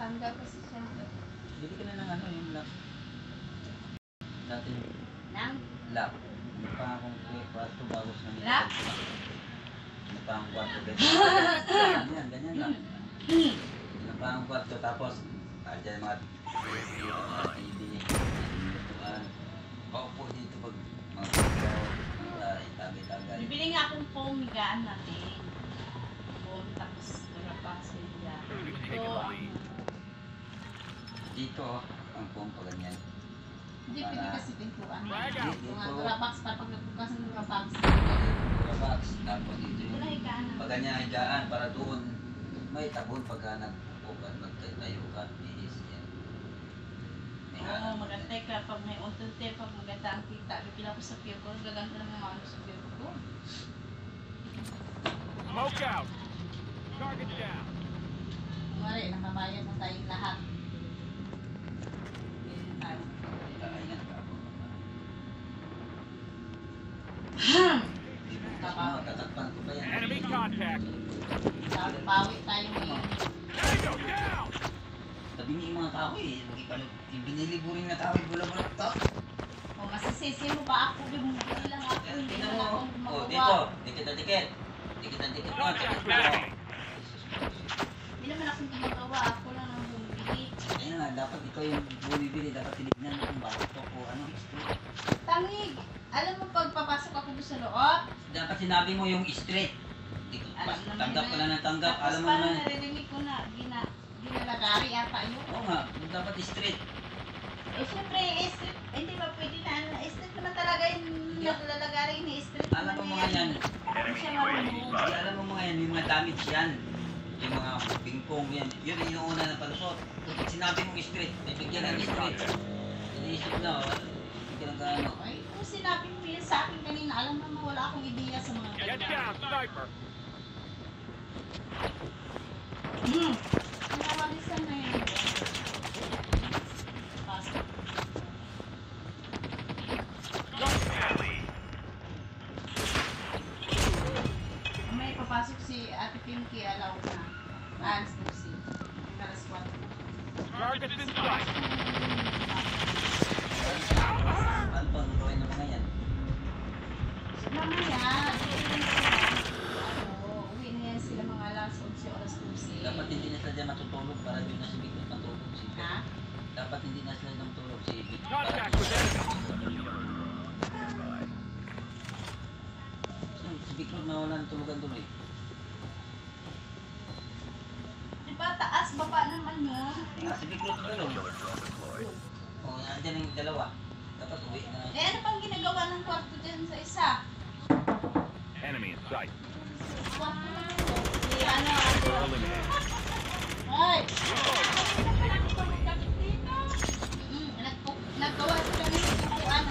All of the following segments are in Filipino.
Tanggal kasi siya. Bili ka na ng ano yung lock. Dati Nang? lock. Ano pa akong kwarto bago sa nila. Lock? Ano pa akong kwarto ganyan. Ganyan lang. Ano pa akong kwarto tapos dyan mga TV. Paupo dito pag mga itagay-tagay. Bibili nga akong foam higaan natin. Foam tapos karapasin niya. Dito ang foam pa ganyan. Hindi pwede kasi pintuan. Dito. Mga Durabox pa pag nagbukas ng Durabox. Durabox. Tapos dito Ito yung na higaan natin. pag ganyan higaan para doon may tabon pagka nagpupo ka, magtayo ka, bihis yan. Oo, maganda ka. Pag may untunte, pag maganda ang kita, bibila ko sa piyo ko, gaganda ng mga ano sa piyo ko. Smoke out. Target down. Mari, nakabayad na tayong lahat. Bili tayo. Kakaingat ka ako. Kapag Tatakpan ko pa yan. Enemy contact. bawi tayo ngayon. Tango down. Sabi niyo yung mga kahoy eh. Yung biniliburin na kahoy, bulak-bulak to. O, masisisi mo ba ako? Bumubuli lang ako. Hindi Tingnan naman ako mo. magawa. Oh, dito. Dikit-dikit. Dikit-dikit mo. Contact Dikit mo. Hindi naman ako gumagawa. Ako lang ang bumibili. Ayun nga, dapat ikaw yung bumibili. Dapat tinignan mo kung bakit to o ano. Tangig! Alam mo, pag papasok ako doon sa loob, Dapat sinabi mo yung straight. alam naman Tanggap ko yun. lang ng tanggap. Tapos Alam mo parang naman. naririnig ko na ginalagari ata yun. Oo nga, dapat straight. Eh, syempre, strip, hindi ba pwede na, strip ko na talaga yung lalagari ni strip. Alam mo mga yan. Hindi siya marunong. Alam mo mga yan, yung mga damage yan. Yung mga pingpong yan. Yun yung una na palusot. Kung sinabi mong straight, bibigyan ng straight. Iniisip na, hindi ka lang gaano. Ay, kung sinabi mo yan sa akin kanina, alam naman wala akong ideya sa mga Get down, sniper. Ang nawalisan na yun. Pasok. May papasok si Ate Pinky, alaw na. Alas na si. Alas 4. Target in sight. Ano pang gawin ng mga yan? Mamaya, uwi na yan sila mga alas 11, alas 12. Dapat hindi na sila dyan matutulog para doon na si Victor matulog. Ha? Dapat hindi na sila matulog si Victor. Contact with enemy. Si Victor nawala ng tulugan tuloy. Diba taas, baba naman yun? Si Victor tulog. Oo, nandiyan yung dalawa. Dapat uwi na. Eh, ano pang ginagawa ng kwarto dyan sa isa? Enemy in sight. Kwarto lang ito. Si ano, Eliminated. ay! Naggawa sila ng upuan.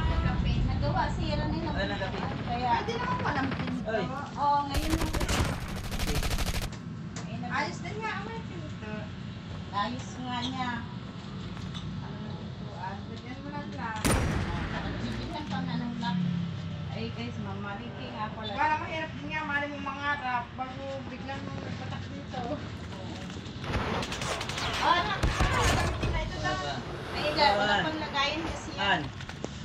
Nagkape. Nagawa sila nila. Ay, nagkape. Kaya, Pwede naman walang pinto. Ay. oo, ngayon yung Ayos din nga ang may pinto. ayos nga niya. Ano na upuan. Ganyan mo lang lang. Nakasipihan pa nga ng lock. Ay guys, mamaliki nga pala. Para mahirap din nga, mali mo mangarap bago biglang nagpatak dito. Oh, nakakalagamit na ito daw. Ano Ay, wala pang lagayan kasi yan.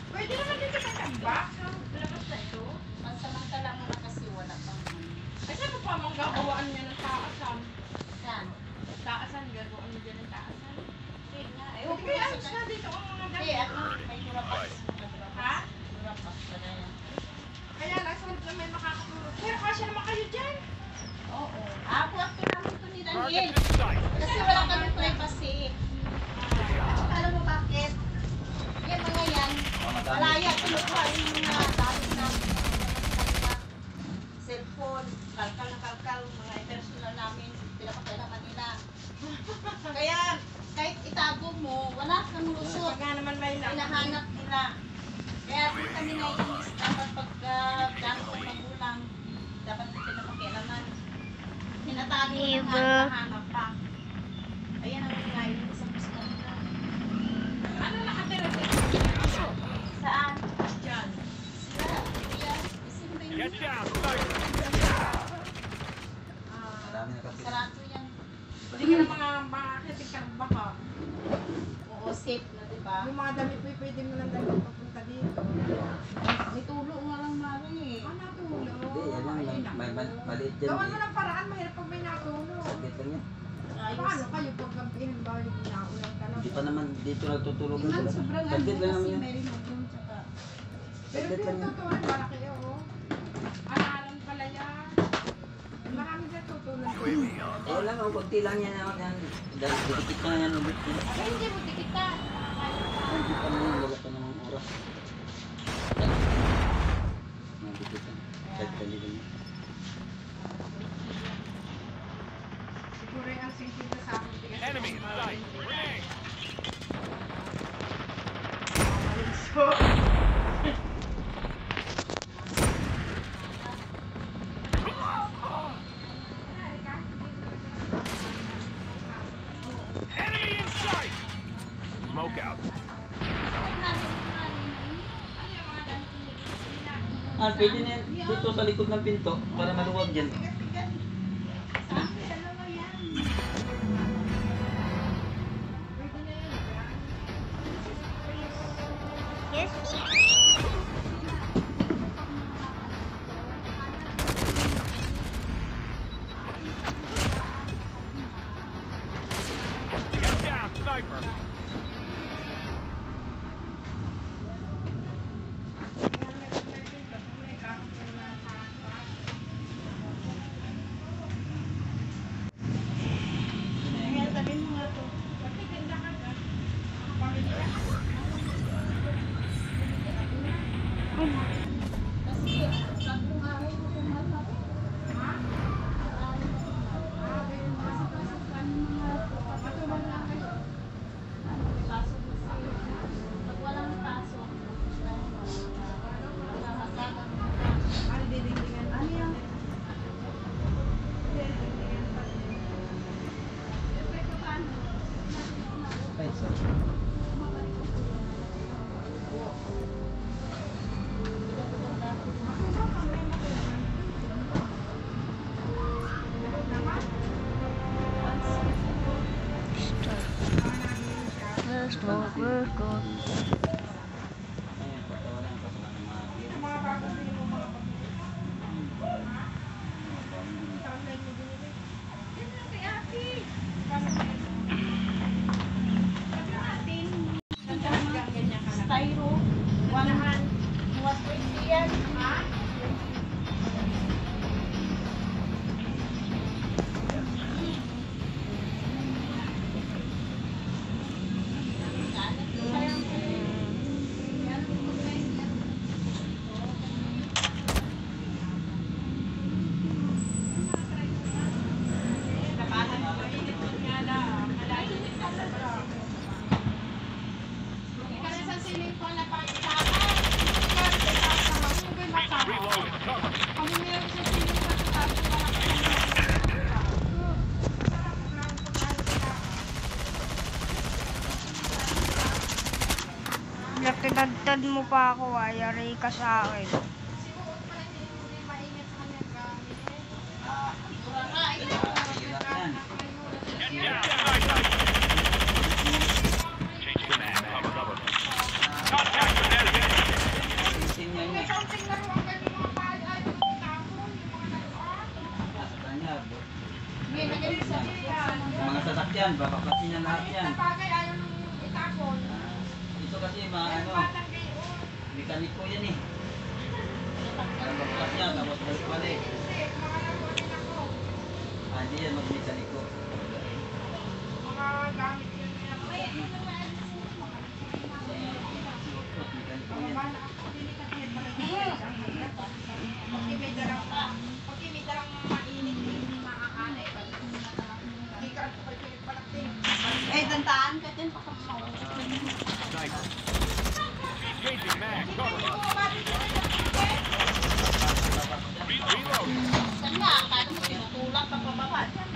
Pwede naman dito sa tambak. So, labas na ito. Pansamantala mo na kasi wala pang Kasi ano pa mang gagawaan niya ng taasan? Saan? Taasan, gagawaan niya ng taasan. Hindi nga. Eh, Pwede huwag kaya mo ayos na dito ang mga Hindi, gamit. at may durapas. Ha? Durapas ka na yan. Kaya nasunod na may makakatulog. Pero kasya naman kayo dyan. Oo. Ako at namin ito ni Daniel. Target in sight. Kasi wala kami privacy. Alam mo bakit? Yan mga yan. Malaya, kinukuha yung mga dami na cellphone, kalkal na kalkal, mga personal namin, pinapakailangan nila. Kaya, kahit itago mo, wala kang lusot. Pagka naman may Hinahanap nila. Kaya di kami naiinis dapat pag gamit ng magulang, dapat pinapakailangan. Tinatago na nga, hinahanap pa. Ayan ang nangyayari sa puso nila. Ano nakatira dito? Saan? Dyan. Sila, yan. Sino ba yun? Get down, sniper. Marami na kapit. Sarado yan. Hindi ka na mga akitin ka ng baka. Oo, safe na, di ba? Yung mga damit mo, pwede mo lang damit papunta dito. May tulo nga lang mari eh. Ah, natulog. Hindi, yan lang. May maliit dyan. Gawan mo ng paraan, mahirap pag may natulog. Saglit lang yan. Ayos. Paano kayo pag gabihin ba yung naulang talaga? Hindi pa naman dito nagtutulog Tingnan, sila. sobrang ano Saglit lang kasi naman yan. may remote room tsaka. Pero Saglit lang yung yan. totoo, malaki oh. Aralan pala yan. Marami dyan tutulog. Eh lang, konti lang yan. Dahil dikit pa na yan ulit. Ay, hindi mo tikita. Hindi pa na yan, wala pa namang oras. Dikit lang. Kahit kaligan yan. Siguro yung singkita sa akin. tigas. Enemy in sight. Grenade. Enemy in sight. Smoke out. Ah, pwede na yan. Dito sa likod ng pinto para maluwag yan. Bigat-bigat. Sa akin, dalawa yan. Pwede na yan. Get down, sniper. Kaya sabihin mo nga to. Kasi, sampung araw ko kumalap. Pasok kasi. Pag walang pasok, nakakasagan mo. Ano didingdingan? Ano yan? Ay, so. Ayun, patawaran ko sa mga Yung mga bago din yung mga Styro. 120 yan. Reloading. Cover. Tinagtad mo pa ako, ayari ka sa akin. hirap yan. Get down, sniper. Change command. Cover. Contact with enemy. Isin yan yan. Nasa kanya. Yung mga sasakyan, babaklasin niya lahat yan. Ito kasi mga ano, mekaniko yan eh. Babaklas niya, tapos balik-balik. Ah, hindi yan mag-mekaniko. Eh, dantaan ka dyan. Baka Sniper. Changing mag. Cover. Reload. saan nga, kahit mo tinutulak ka pababa dyan.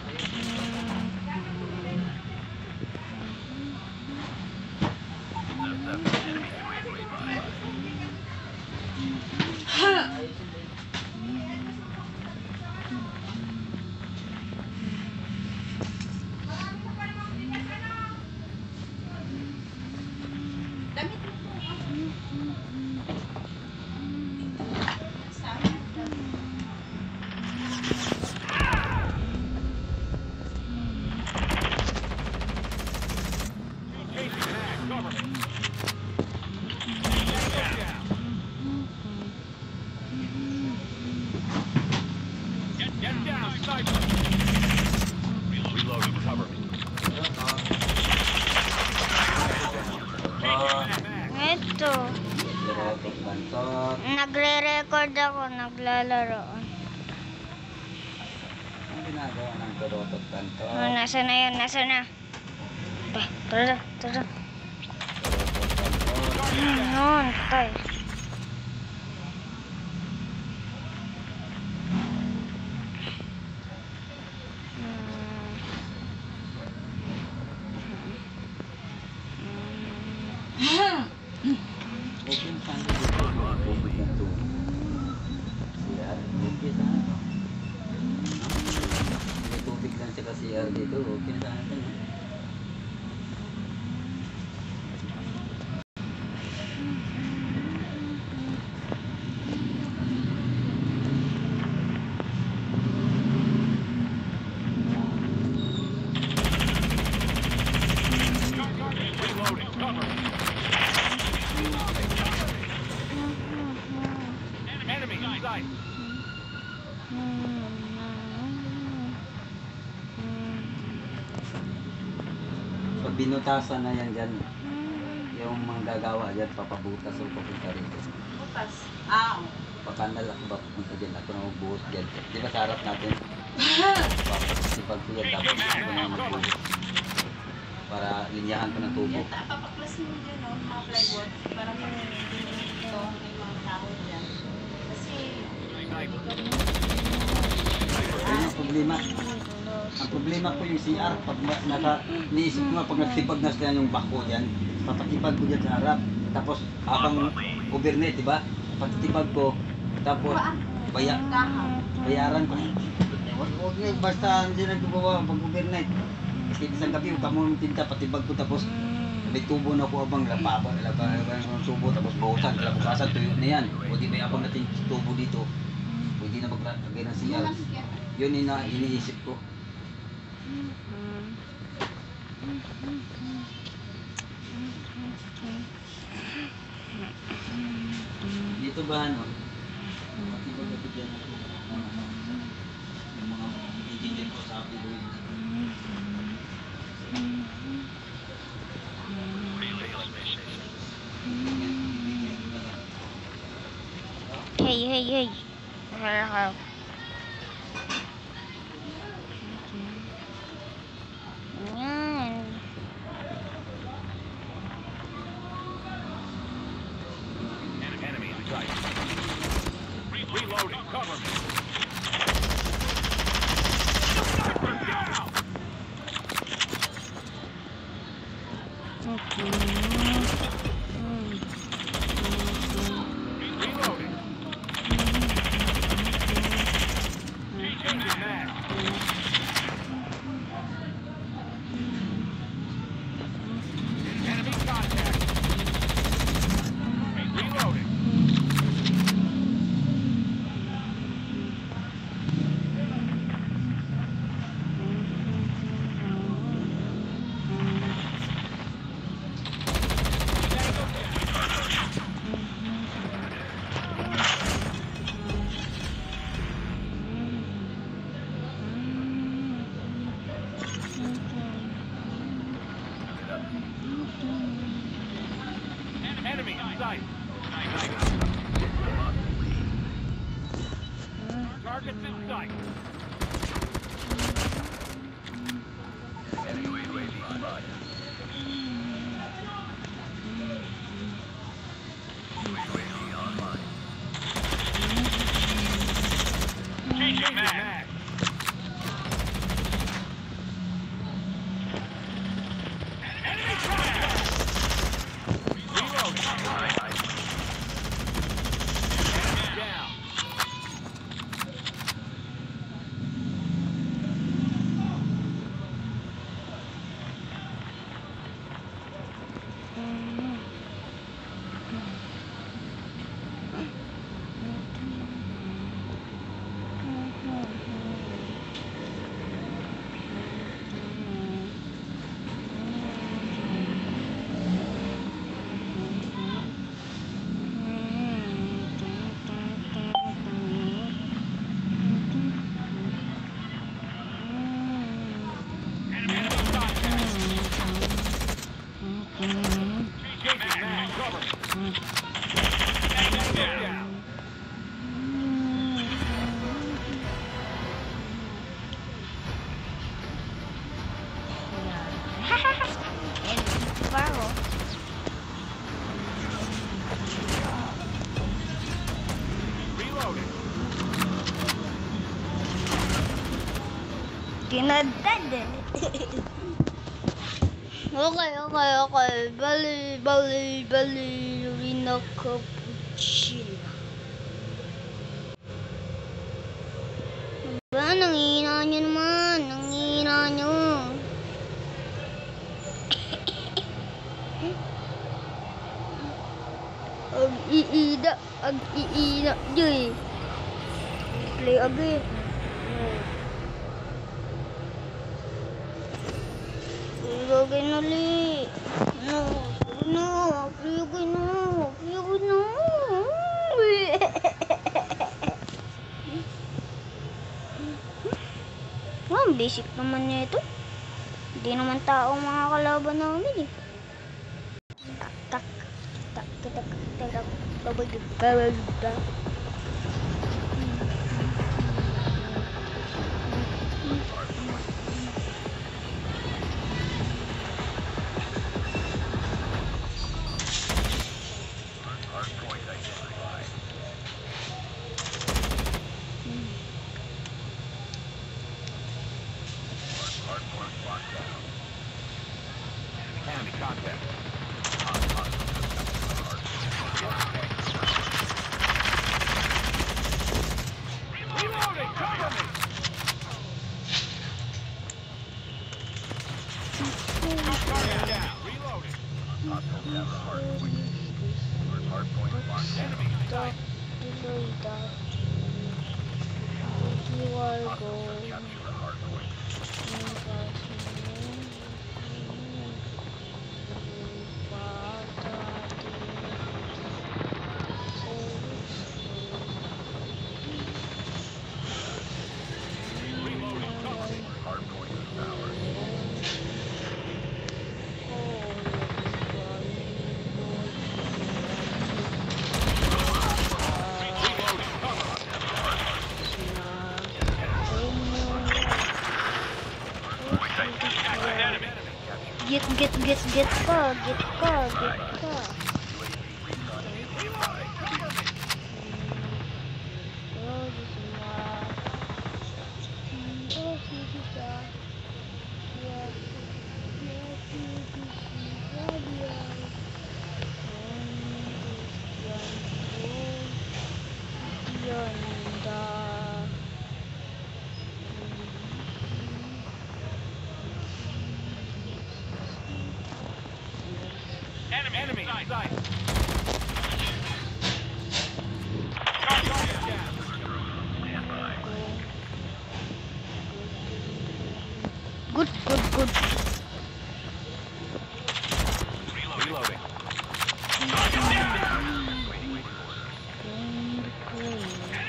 dito. Dorotot Bantot. Nagre-record ako, naglalaro. Ang ginagawa ng Dorotot Bantot? Oh, nasa na yun? Nasa na? Tara, tara. Dorotot Bantot. Noon, patay. Open saan dito? Tubig na to. CR. Okay saan to? May tubig lang siya kasi CR dito. Okay na saan to? Reloading. Cover me. Enemy in sight. Pag binutasan na yan dyan, yung mga gagawa dyan, papabutas o papunta rito. Butas. Ah, Pakandal ako ba pupunta dyan? Ako na magbuhos dyan. Di ba sa harap natin? Papasipag ko yan, tapos ako na magbuhos. Para linyahan ko ng tubo. yan, papaklas mo dyan, no? Mga plywood. Para pag ito, may mga tao dyan. Kasi, Yan ang problema. Ang problema ko yung CR, pag niisip ko nga, pag nagtipag na sila yung bako dyan, papatipag ko dyan sa harap. Tapos, habang overnight, di ba? Patitipag ko, tapos, bayaran ko. Huwag nga, basta hindi nagbabawa pag overnight. Kasi isang gabi, huwag mo ng tinta, patibag ko, tapos, may tubo na ako abang lababan ng tubo, tapos bawasan, kalabukasan, tuyo na yan. O di may abang natin tubo dito, pwede na maglagay ng CR. Yun iniisip ko. Dito ba ano? Matibag na bigyan ako. Yung mga engineer ko sabi ko yun. Hey, hey, hey. Hello. Yan. Enemy in sight. Reloading. Cover me. Reloading. Changing mag. Enemy contact. Reloading. Enemy in sight. Targets in sight. Enemy UAV spotted. UAV online. Changing mag. Enemy contact. Reloading. Enemy down. Tinadtad eh. Okay. Ballerina cappuccino. Ba, nangihina nyo naman. Nangihina nyo. Ag-iida. Joy. Play again. Play again ulit. No. Play again no. Ang basic naman niya ito. Hindi naman tao mga kalaban namin eh. Tak. Hardpoint identified. Hardpoint locked down. Enemy contact. Reloading! Cover me! Target down. Reloading. Hostile down the hardpoint. Hardpoint locked down. Enemy in sight. You are Hostiles going. have captured the hardpoint. Reloading. Cover me. Hardpoint is ours. Reloading. Cover. Enemy. Get ka. Enemy in sight. Target down. Good. Reloading.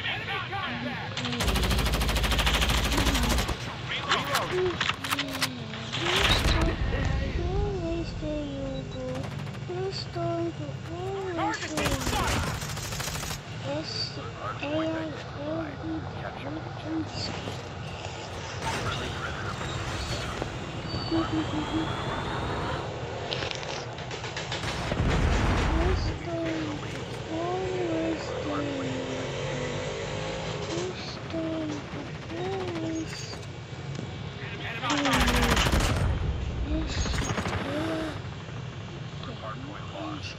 Enemy contact. Reloading. Target in sight. Hardpoint lost.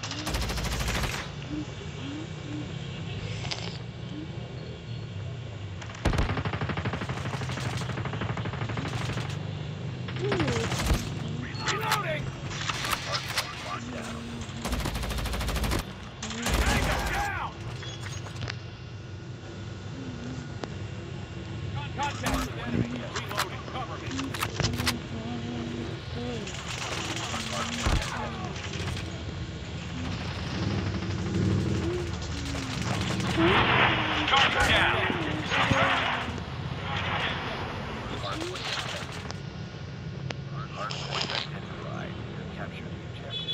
Reloading. Hardpoint locked down. Tango down. Contact with enemy. Reloading. Cover me. Target down. Hardpoint identified. Capture the objective.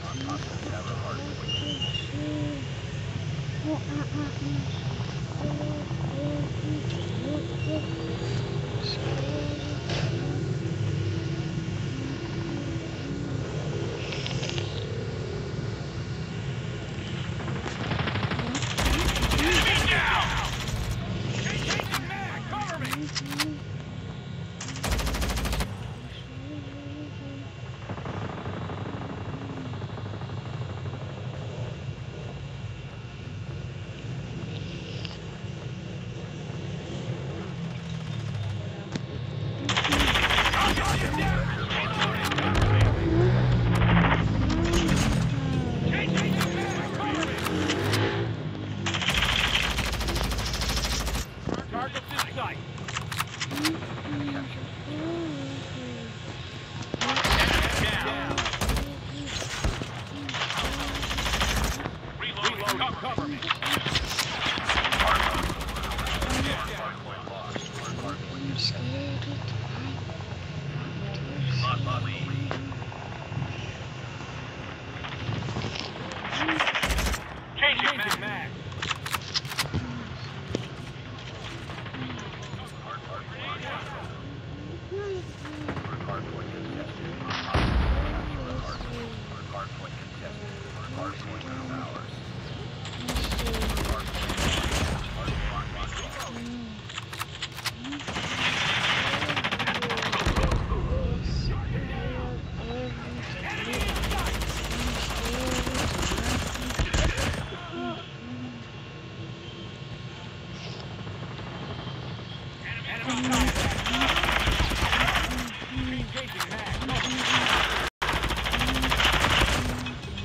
Hostiles have the hardpoint. Reloading. Cover me. I'm scared. Changing mag.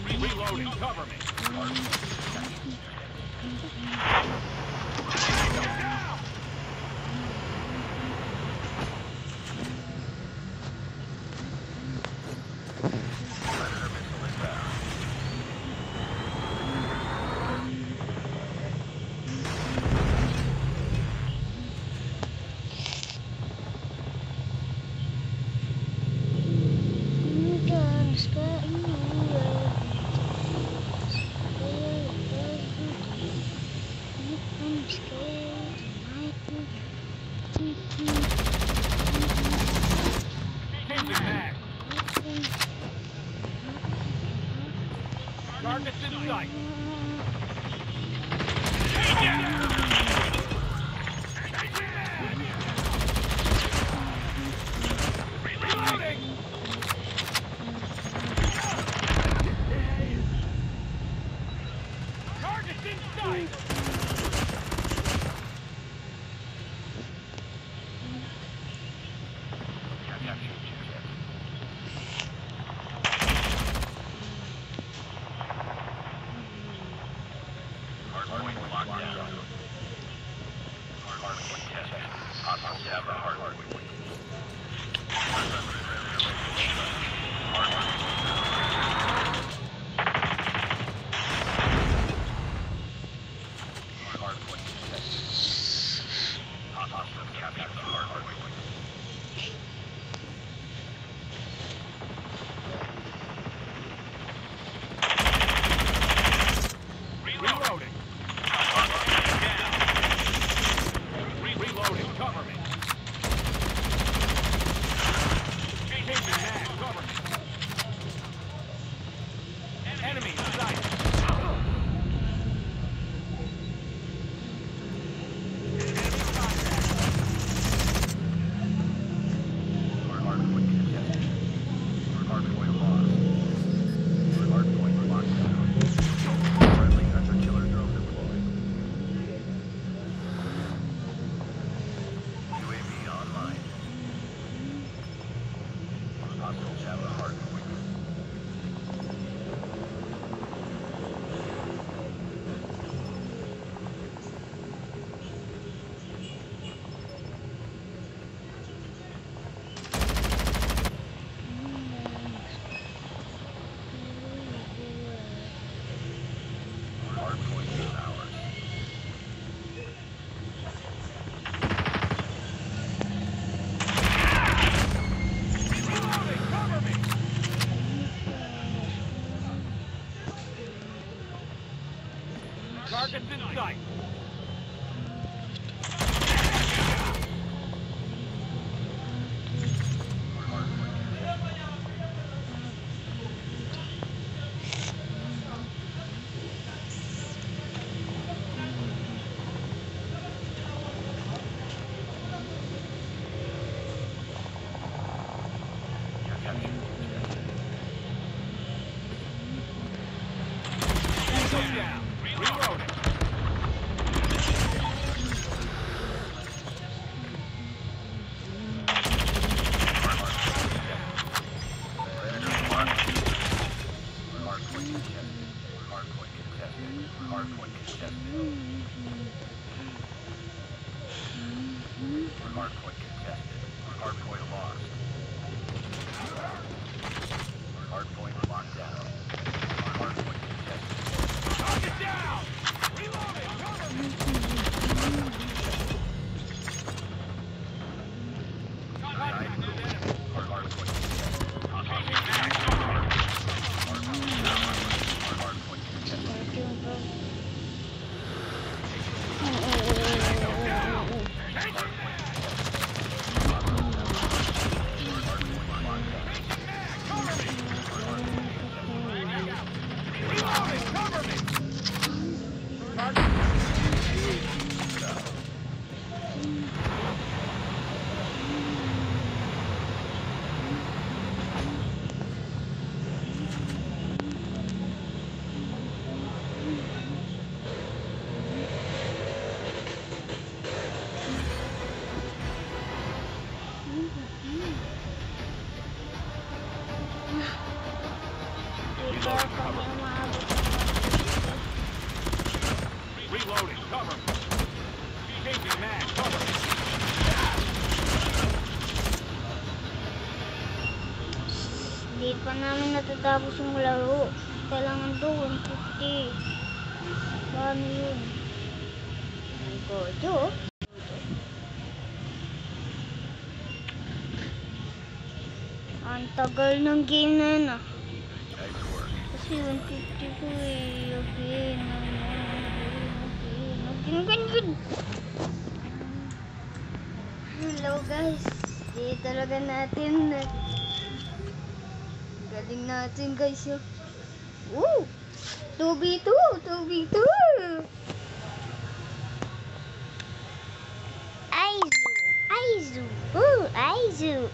Reloading. Cover me. Changing mag. Targets in sight. Reloading. Targets in sight. Reloading. Reloading. Cover me. Changing mag. Cover me. Enemy in sight. Targets in sight. Down. Reloading. Hardpoint contested. Hardpoint lost. Hardpoint locked down. Hardpoint contested. Target down! matapos yung laro. Kailangan to 150. Paano yun? Gojo. Ang tagal ng game na yun ah. Kasi 150 ko eh. Again. Again. Hello guys. Di talaga natin. Galing natin guys yun. Woo! 2v2! 2v2! Aizu! Aizu! Aizu!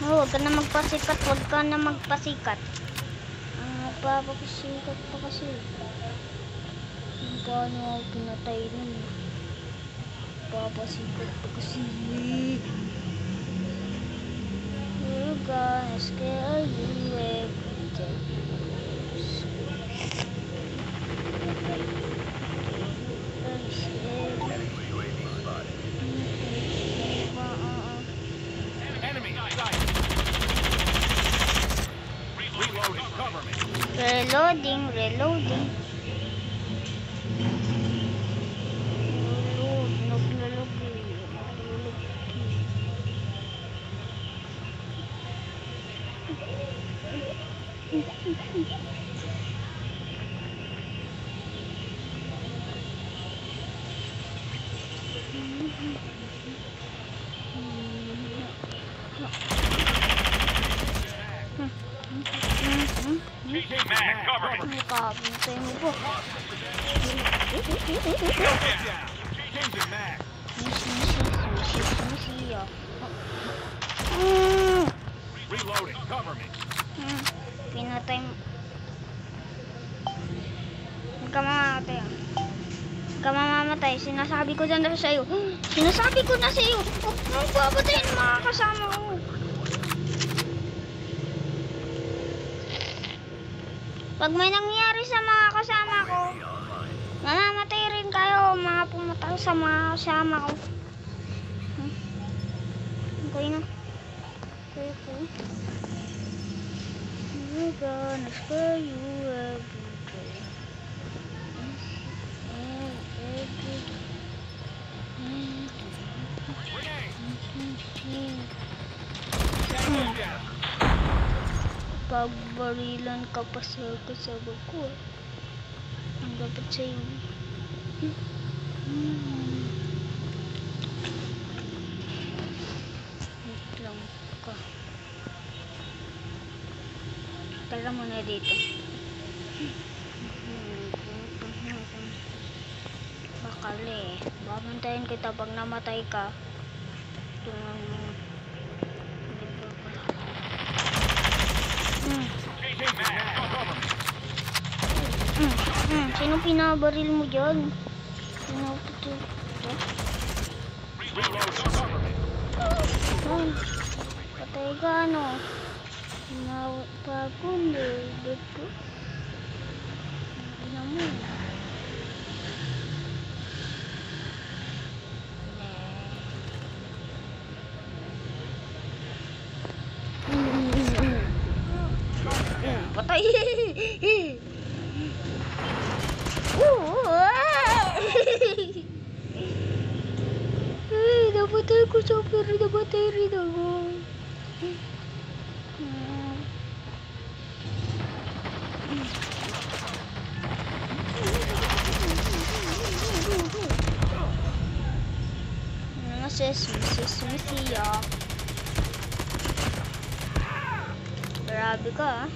Huwag ka na magpasikat, huwag ka na magpasikat. Magpapasikat pa kasi. Paano ako pinatay nun? Magpapasikat pa kasi. You're gonna scare you every day. Enemy sight. Reloading. Cover me. Reloading. Changing mag. Cover me. Nakapintay mo po. Changing mag. Siya. Reloading. Cover me. Pinatay mo. Huwag ka mamamatay. Huwag ka mamamatay. Sinasabi ko na sa'yo. Sinasabi ko na sa'yo. Huwag mong babatayin mga kasama ko. Pag may nangyari sa mga kasama ko, mamamatay rin kayo. Mga pumatay sa mga kasama ko. Okay na. Okay. We're gonna scare you every day. Pagbarilan ka pa sa kasama ko. Ang dapat sa'yo. Wait lang ka. Tala mo na dito. Bakali. Babantayin kita pag namatay ka. Tingnan mo. Changing mag. Cover me. Sino pinabaril mo dyan? Pinaputo. Reloading. Cover me. Patay ka ano? Pagkundi. Dito. Ano mo? Patay! Napatay ko siya pero napatay rin ako. Sesame siya. Grabe ka ah.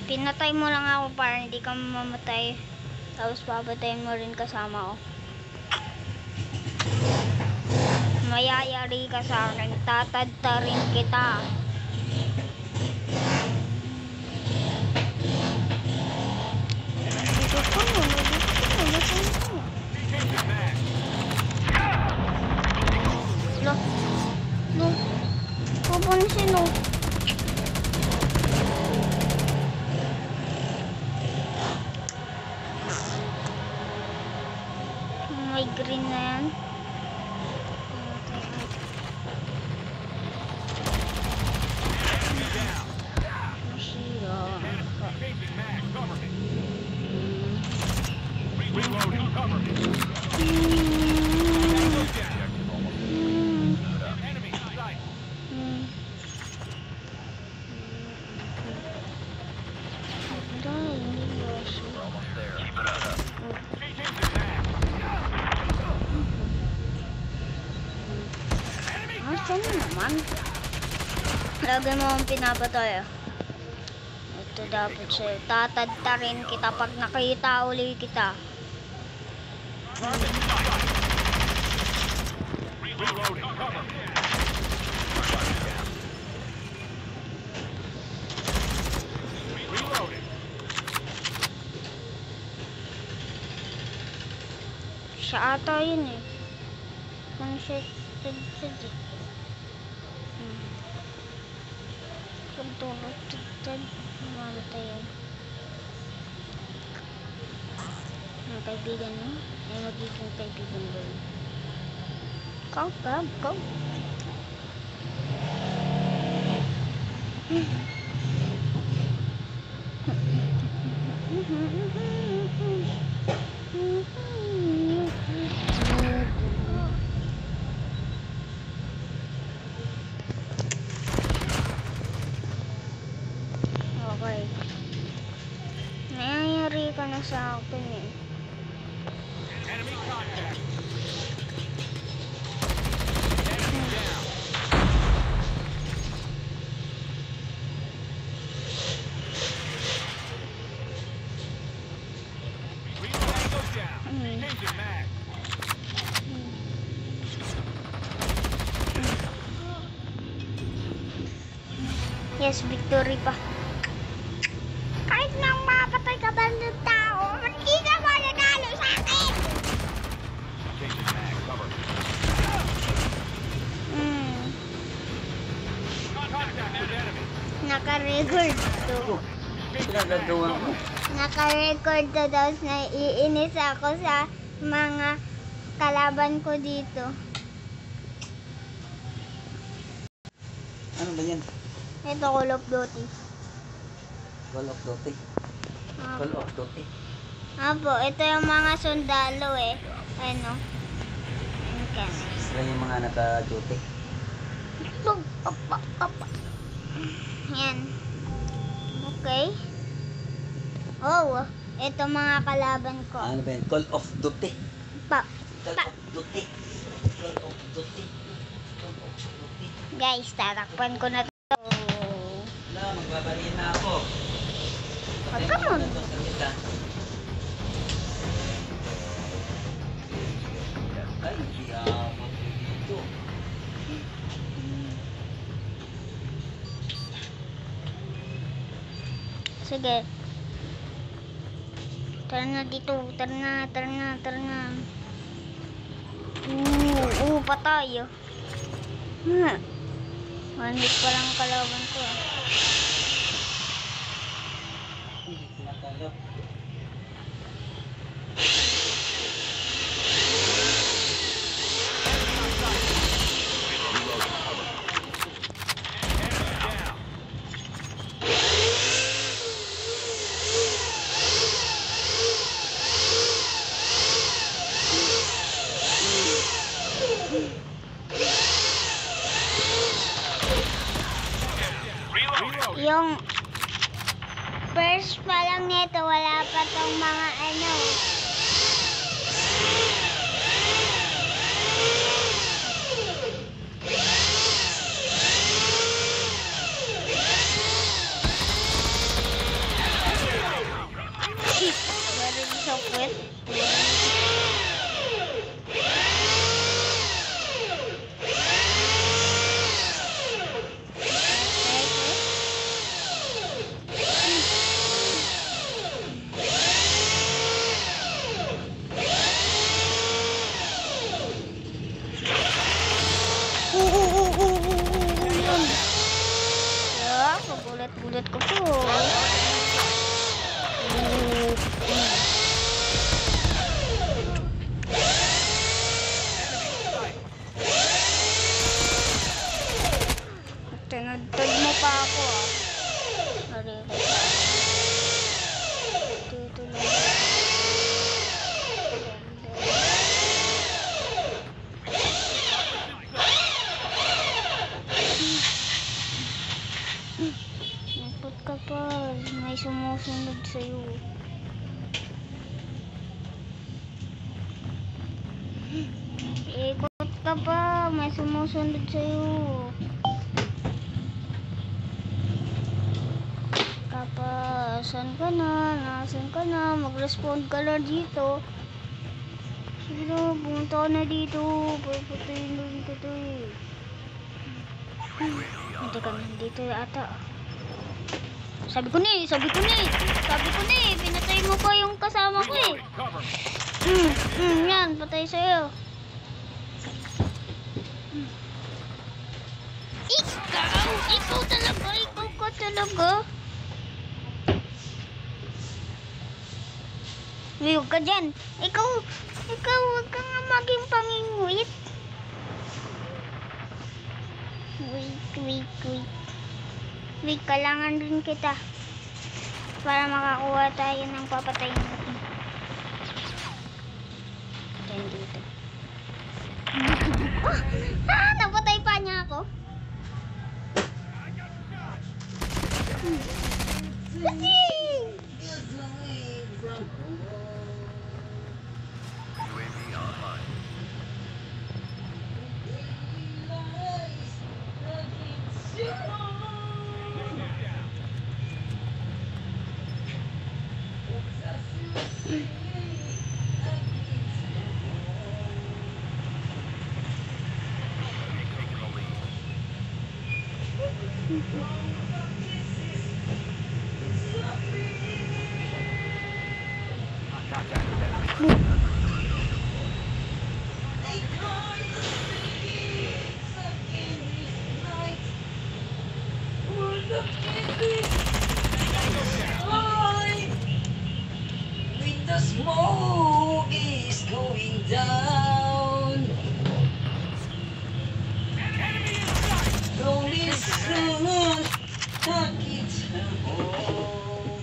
Pinatay mo lang ako para hindi ka mamatay. Tapos papatayin mo rin kasama ko. Mayayari ka sa akin. Tatadtarin kita. Dito ko mo. Lo. Lo. Papansin o. May green na yan. Masira. Changing mag. Cover me. Reloading. Cover me. Enemy in sight. Changing mag. Asan naman? Lagi mo akong pinapatay. Ito dapat sa'yo. Tatadtarin kita pag nakita uli kita. Reloading. Cover me. Reloading. Siya ata yun eh. Kung siya kung tulog tutad, mamatay yan. Mga kaibigan mo, ay magiging kaibigan mo yun. Go. Okay. Nangyayari ka na sa akin eh. Enemy contact. Enemy down. Reloading goes down. Changing mag. Yes, victory pa. Kahit nang mapatay ka ba ng tao, hindi ka mananalo sa akin! Changing mag. Cover me. Contact with enemy. Naka-record to. Pinagagawa ko. Naka-record to daw na iinis ako sa mga kalaban ko dito. Ano ba yan? Ito, Call of Duty. Call of Duty. Call of Duty. Apo, ito yung mga sundalo eh. Ano? Yan. Sila yung mga naka-duty. Yan. Okay. Oh, ito mga kalaban ko. Ano ba yan? Call of Duty. Pa. Call of Duty. Call of Duty. Call of Duty. Guys, tatakpan ko na to. Wala, magbabaliin na ako. Huwag ka mo. Ay, hindi ako dito. Sige. Tara na dito. Tara na. Patay. One hit pa lang kalaban ko. Hindi tinatanggap. Yung first pa lang nito, wala pa tong mga ano. Wait. Yun. Ya, pagulat-gulat ko po. Tinadtad mo pa ako ah. Naririnig. Dito lang. Ikot ka pa. May sumusunod sa'yo. Ikot ka pa. May sumusunod sa'yo. Kapag saan ka na? Nasaan ka na? Mag-respond ka na dito. Sige na, pumunta ka na dito. Pagpatayin lang kita eh. Hindi ka nandito ata. Sabi ko na eh. Pinatay mo pa yung kasama ko eh. Yan, patay sa'yo. Ikaw ka talaga. Huwag ka dyan. Ikaw, huwag ka nga maging pangingwit. Wait, kailangan rin kita. Para makakuha tayo ng papatayin natin. Diyan dito. Napatay pa niya ako. UAV online. Taking the lead. Contact with enemy. When the smoke is going down, don't listen, tuck it home.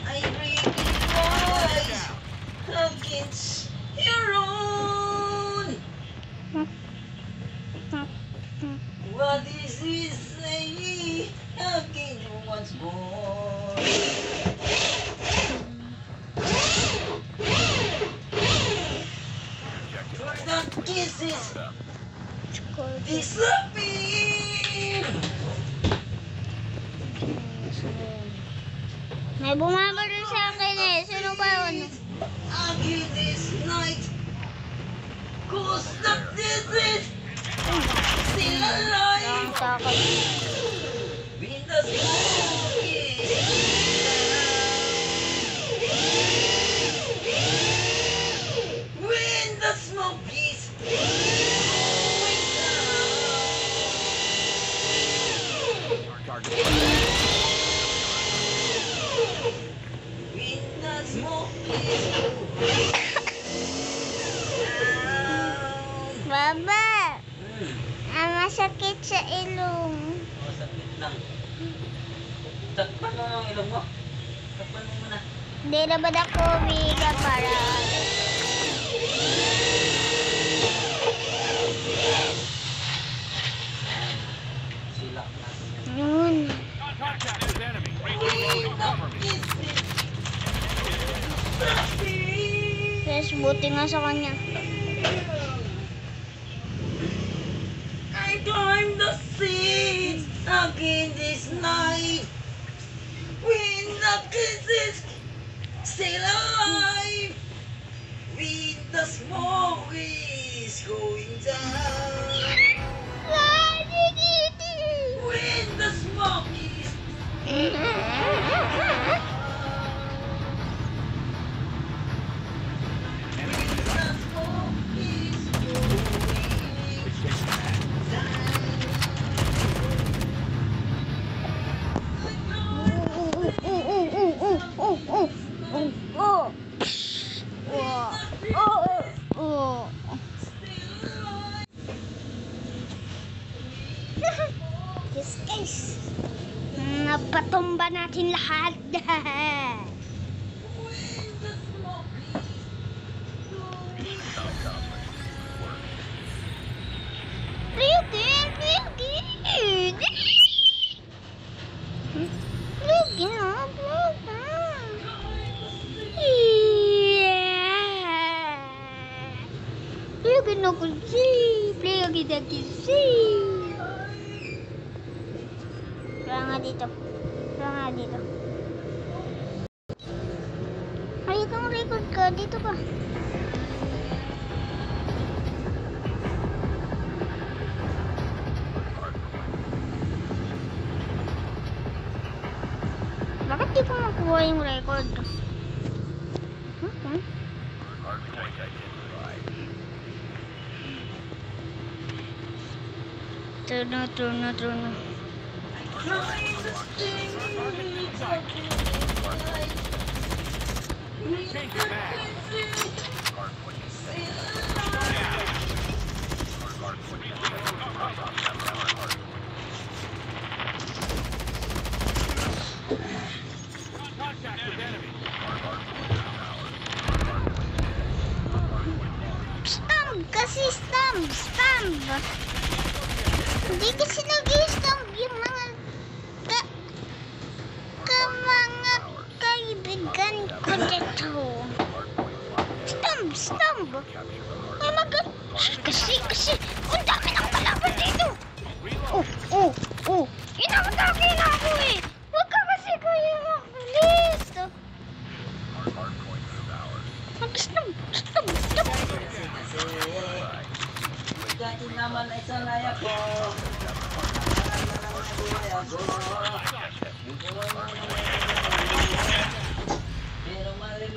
I realize against your own. What is this saying? Again once more. For the kisses disappear. May bumabaril sa akin eh. Sino ba yun? Again this night. Cause the disease still alive. Takot. When the smoke is down. When the smoke is going down. Target. When the smoke is going down. Baba, masakit sa ilong. Masakit lang. Takpan mo ang ilong mo. Takpan mo muna. Hindi na ba ako umiga para... Silak natin yan. Yun. Contact with enemy. Reloading. Cover me. Yes, buti nga sa kanya. I climb the seas again this night. Itumba natin lahat. Ryugin, Ryugin. Ryugin na, Ryugin ako si. Ryugin ako si. Wala nga dito. Wala nga dito. Ay, kang record ka. Dito ka. Bakit di ko makuha yung record? Okay. Turno. Change your back. Contact with enemy. Stamp kasi stamp. Hindi kasi nag-stamp yung mga mga kaibigan ko dito. Stamp. Ay kasi ang dami ng kalaban dito. Oh. Inamatake na ako eh. Huwag ka kasi kuya mabilis. Mag-stamp. Dati naman ay sanay ako. Pero mali.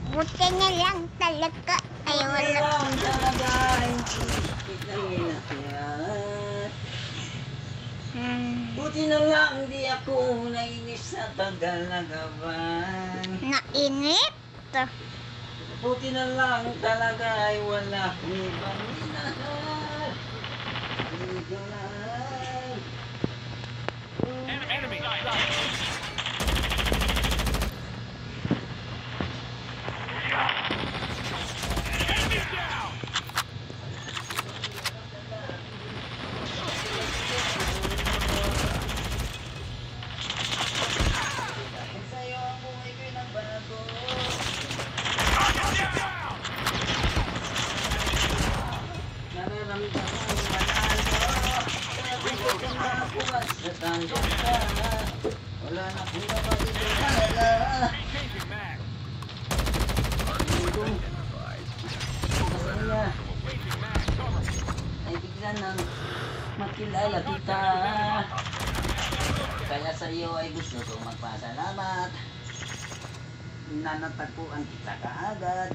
Buti na lang talaga. Ay, wala. Buti na lang di ako nainis sa tagal na gaban. Nainit. Buti na lang talaga ay wala akong ibang minahal. Dito lang. Enemy. Enemy down. Dahil sa'yo ang buhay ko'y nagbago. Target down. Nararamdaman ang manalo. Kaya gusto ko na kuha sa tandem ka. Wala na akong napag-ibigala. Changing mag. Kaya Changing mag. Cover. ay bigla nang makilala kita. Kaya sa iyo ay gusto kong magpasalamat. Nanatagpuan kita kaagad.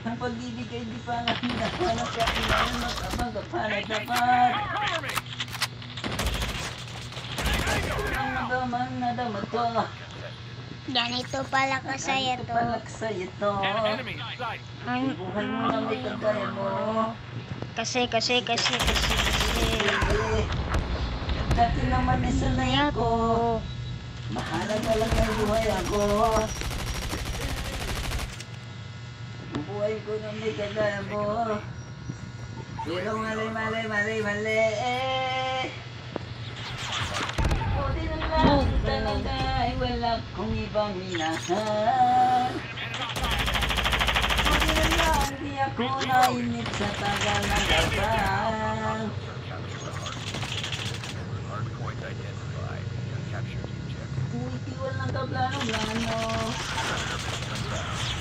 Ang pag-ibig ay di pa nga hinahanap ka. Kailangan magkabang kapalag dapat. Cover me. Ang nadama to. Ganito pala kasaya Ito to. palak sa'yo to. Enemy in sight. Buhay mo lang may kagaya mo. Kasi. Eh, dati naman isanay ako. Mahalaga lang ang buhay ako. Ang buhay ko na may kagaya mo. Pero mali. Buti na lang talaga ay wala kong ibang minahal. Buti na lang di ako nainip sa tagal ng gaban. Umiiwan ng kaplano-plano.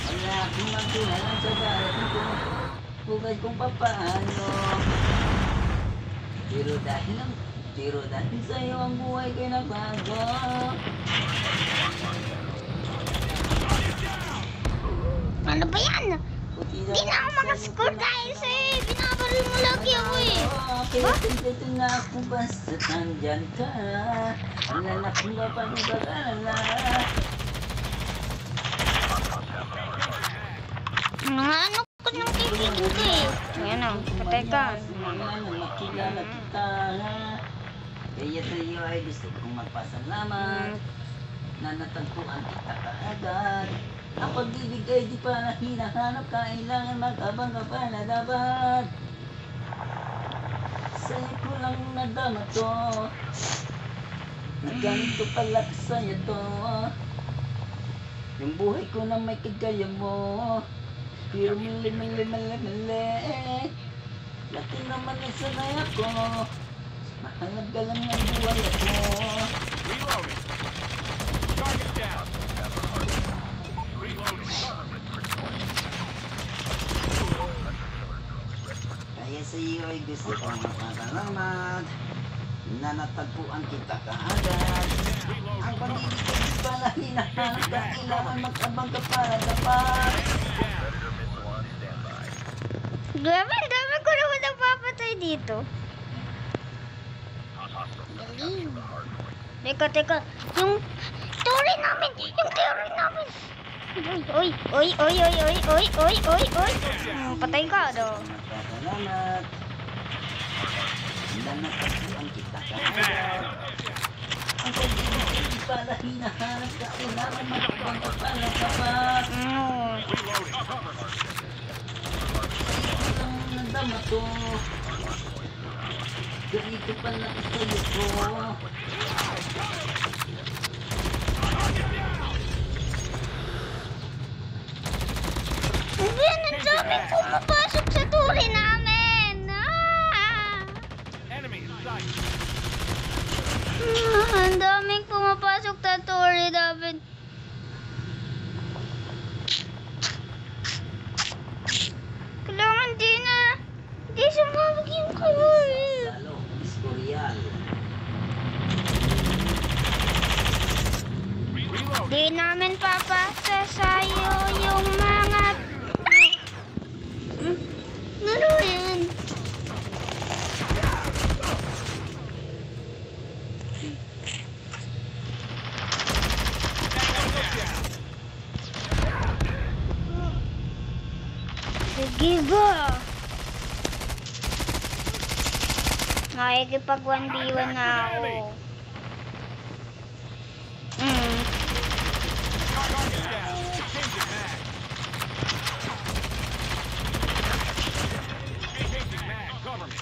Wala akong magtuhalan sa darating ko. Bugay kung papaano. Pero dahil sa'yo ang buhay ko'y nagbago. Ano ba yan? Buti Di na ako makascore dahil sa'yo. Binabaril mo lagi ako eh. Kaya dito na ako basta nandyan ka. Wala na akong kapag-alala. Ano ko ng kaibigan ko eh. Ayan o, patay ka. Makilala kita. Kaya sa iyo ay gusto kong magpasalamat na natagpuan kita kaagad. Ang pag-ibig ay di pa na hinahanap, kailangan mag-abang ka pa na dapat. Sa'yo ko lang nadama to, na ganito pala sa'yo to. Yung buhay ko na may kagaya mo, pero mali. Lati naman na sanay ako, mahanap ka lang ng buhay ako. Reloading. Target down. Reloading. Kaya sa iyo ay gusto kong magpasalamat na natagpuan kita kaagad. Ang pag-ibig ko di pala hinahanap, kailangan mag-abang ka para dapat. Grabe, ang dami ko naman napapatay dito. Galing. Teka. Yung theory namin. Oy. Patay ka daw. Magpasalamat na natagpuan kita kaagad. Ang pag-ibig ko di pala hinahanap, kailangan mag-abang ka para dapat. Ang nadama to, ganito pala sa'yo ko. Hindi, ang daming pumapasok sa turi namin. Enemy in sight. Ang daming pumapasok sa turi namin. Kailangan di sumabog yung kayo eh. Lalo, Istorial. Reloading. Di namin papasa sa'yo yung mga... Ano yan? Sige ba? Nakikipag 1v1 na ako. Target down. Changing mag. Changing mag. Cover me.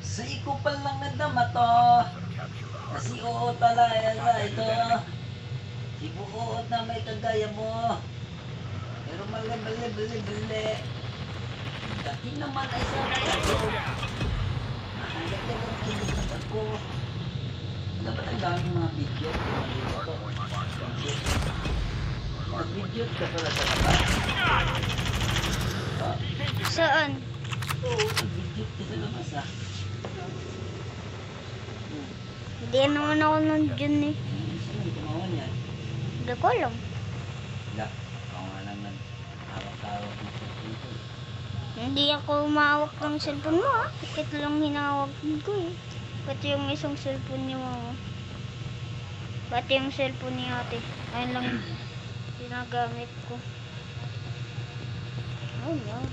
Sa iko pa lang nadama to, kasi oo talaga ito. Si buot na may kagaya mo, pero mali. Dati naman ay sanay ako. Mahanggat ka lang kinikas ako. Dapat ang daming mga video. Mag-video ka pala sa labas. Saan? Oo, mag-video ka sa labas ah. Hindi naman ako nandyan eh. Sino yung kumawan yan? Hindi ko alam. Wala. Ako nga lang nag-hawak-hawak ng cellphone ko. Hindi ako umawak ng cellphone mo ah. Ito lang hinawak ko eh. Pati yung isang cellphone ni mama. Pati yung cellphone ni ate. Ayun lang ginagamit ko. Oh no.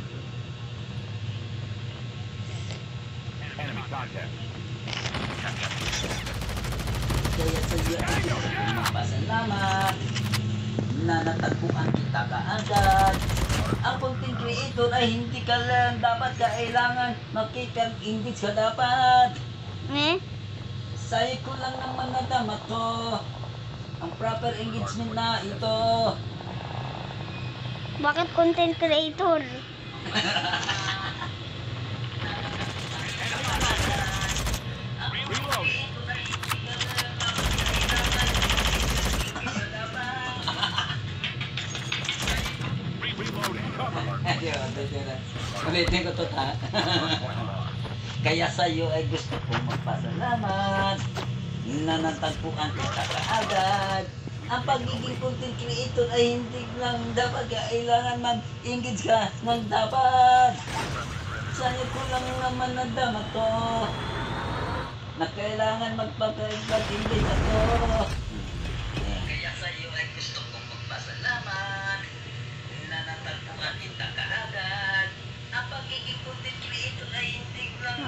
Enemy contact. Kaya sa iyo ay gusto kong magpasalamat na natagpuan kita kaagad. Ang content creator ay hindi ka lang dapat kailangan makipag-engage ka dapat. Sa'yo ko lang naman nadama to, ang proper engagement na ito. Bakit content creator? Reloading. Reloading. Cover. Ulitin ko to ta. Kaya sa iyo ay gusto kong magpasalamat na natagpuan kita kaagad. Ang pagiging content creator ay hindi lang dapat kailangan mag-engage ka ng dapat. Sa'yo ko lang naman nadama to, na kailangan magpag-engage ako. Kaya sa iyo ay gusto kong magpasalamat na natagpuan kita kaagad. Ang pagiging content creator ay hindi lang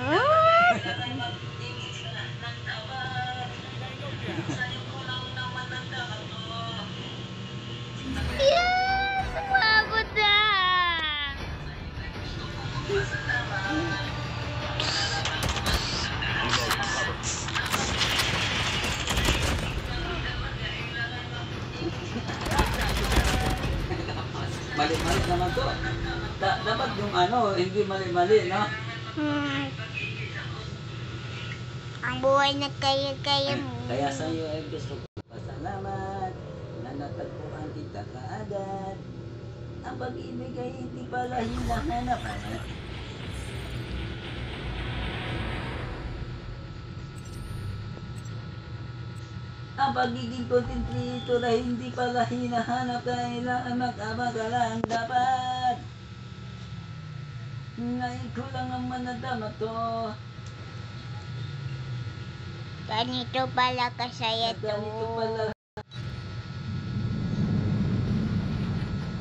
naman to. Dapat yung ano, hindi mali-mali, no? Ang buhay na kaya mo. Kaya sa iyo ay gusto ko pasalamat na natagpuan kita kaagad. Ang pag-ibig ay hindi pala hinahanap. Ang pagiging content creator ay hindi pala hinahanap. Kailangan mag-abang ka lang dapat. Ngayon ko lang naman nadama to. Ganito pala kasaya to. Ganito pala.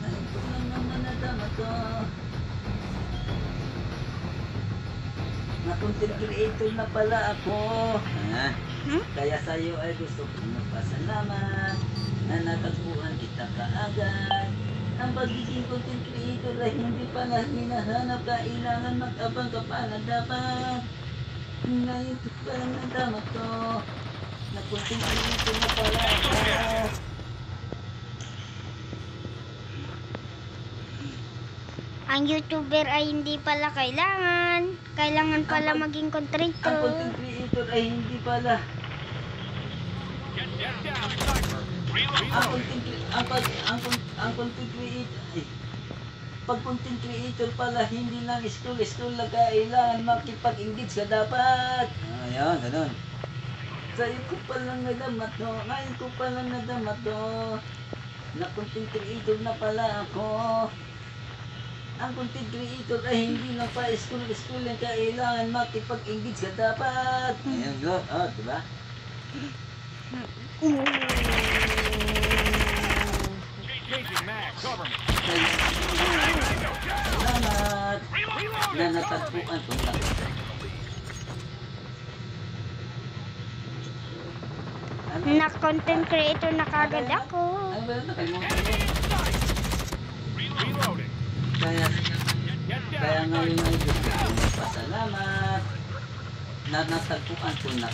Ngayon ko lang naman nadama to. Na content creator na pala ako. Kaya sa'yo ay gusto kong magpasalamat na natagpuan kita kaagad. Ang pagiging content creator ay hindi pala hinahanap. Kailangan mag-abang ka pa na dapat. Ngayon ko palang nadama to. Na content creator na pala ako. Ang YouTuber ay hindi pala kailangan. Kailangan pala maging Ang contractor. content creator ay hindi pala. Get down, sniper. Ang content creator ay pag content creator pala hindi lang school na kailangan makipag-engage ka dapat. Ayan, ganun. Sa'yo ko palang nadama to. Ngayon ko palang nadama to. Na content creator na pala ako. Ang content creator ay hindi lang pa school na kailangan makipag-engage ka dapat. Ayan, go. Oh, diba? Changing mag. Cover me. Salamat na natagpuan ko lang. Na content creator na kagad ako. Ano ba yun? Nakalimutan mo. Reloading. Kaya Get down. ngayon ay gusto ko magpasalamat na natagpuan ko na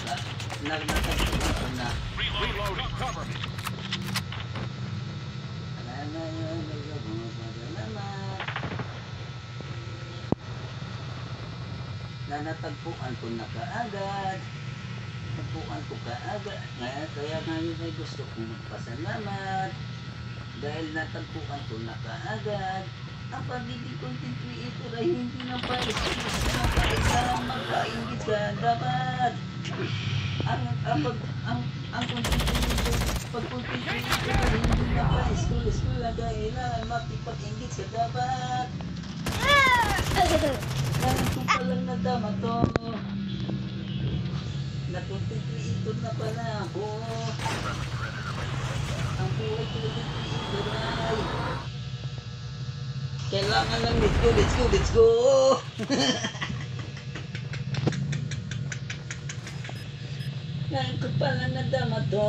Reloading. Cover me. Kaya ngayon ay gusto ko magpasalamat na natagpuan ko na kaagad. Natagpuan ko kaagad. Kaya ngayon ay gusto ko magpasalamat dahil natagpuan ko na kaagad. Ang pagiging content creator ay hindi na pa-excuse na kailangan magpa-ingit ka dapat. Ang content creator, pag content creator ay hindi na pa-excuse na kailangan makipag-ingit ka dapat. Ngayon ko palang nadama to. Na content creator na pala ako. Ang buhay content creator ay kailangan lang, let's go. Ngayon ko pala nadama to.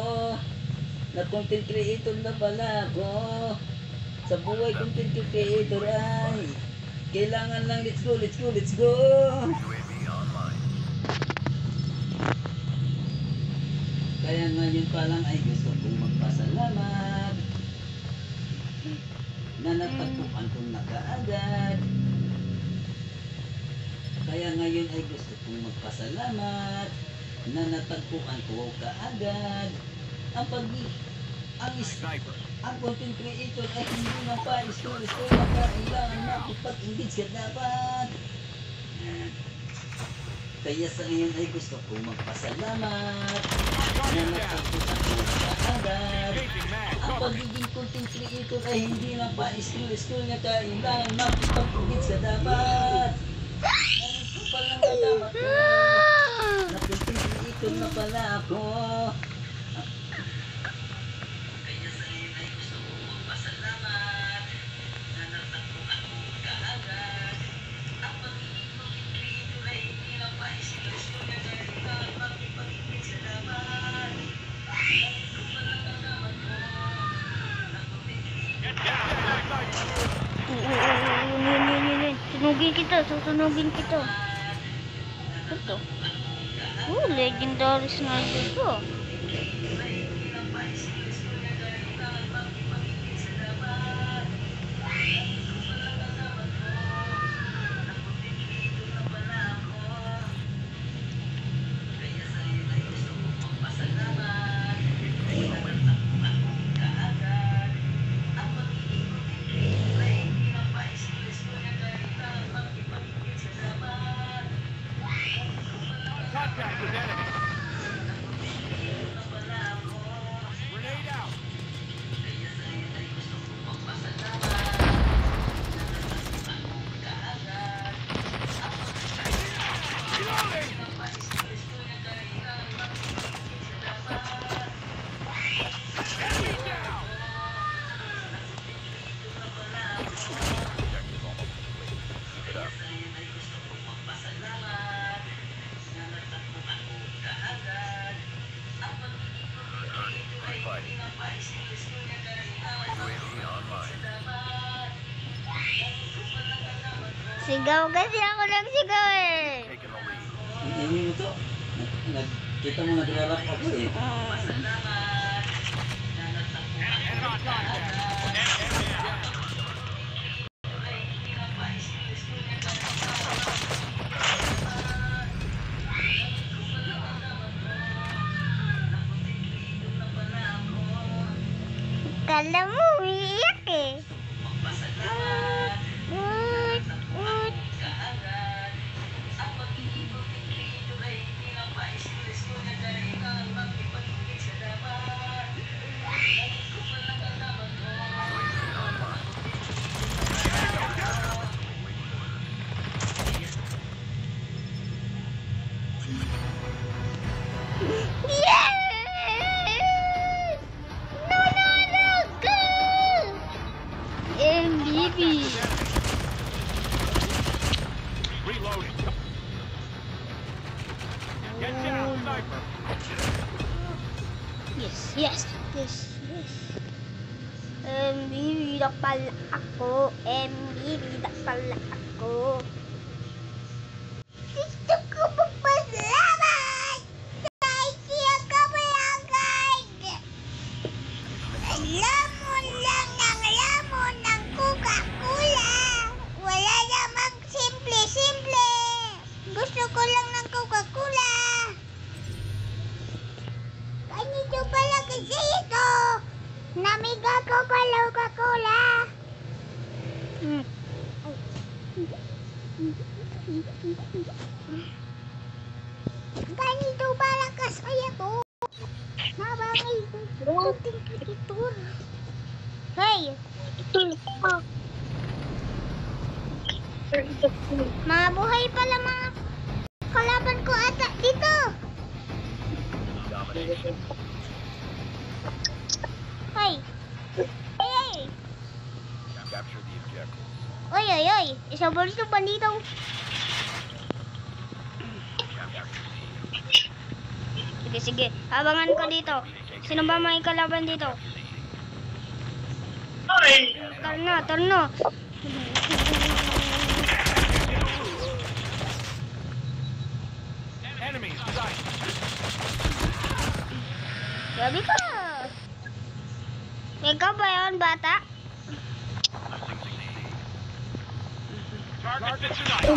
Na content creator na pala ako. Sa buhay content creator ay kailangan lang, let's go. Kaya ngayon pa lang ay gusto kong magpasalamat na natagpuan ko na kaagad. Kaya ngayon ay gusto kong magpasalamat na natagpuan ko kaagad. Sniper. Ang content creator ay hindi na pa school na kailangan makipag-engage ka dapat. Kaya sa ngayon ay gusto kong magpasalamat na natagpuan ko kaagad. Changing mag. Ang Cover me. pagiging content creator ay hindi na pa school na kailangan makipag-engage ka dapat. Ngayon ko palang nadama ko na content creator na pala ako. Kaya sa ngayon ay gusto kong magpasalamat na natagpuan ko kaagad. Ang pagiging content creator ay hindi na pa school na kailangan makipag-engage ka dapat. Ngayon ko palang nadama ko na content creator. Get down, sniper. Yun. Susunugin kita. Ito. Legendary sniper to. Contact with enemy. Grenade out. Reloading. Enemy down. Sigaw kasi ako nagsigaw eh. Taking the lead. Hindi mo to. Kita mo naglalak ako eh. Enemy contact. Enemy down. Kala mo, umiiyak eh. Yes! No, no, no, go! MVP. Reloading. Get down, sniper. Yes, yes, yes, yes. MVP na pala ako. MVP na pala ako. Gusto ko magpasalamat sa siya kabarangay. Lamon ng Coca-Cola. Wala namang simple-simple. Gusto ko lang ng Coca-Cola. Ganito pala kasi ito. Namiga ko pa Coca-Cola. Ganito pala kasi ito. Nabangay ko. Kunting katitur. Hey! Mga buhay pala mga kalaban ko ata dito. Domination. Hey! Hey! Capture the objective. Oy, oy, oy! Isang bulso pa dito. Sige, sige. Abangan ko dito. Sino ba may kalaban dito? Tarno, tarno. Enemy in sight. Sabi ko. Ikaw ba yun, bata? Target tonight.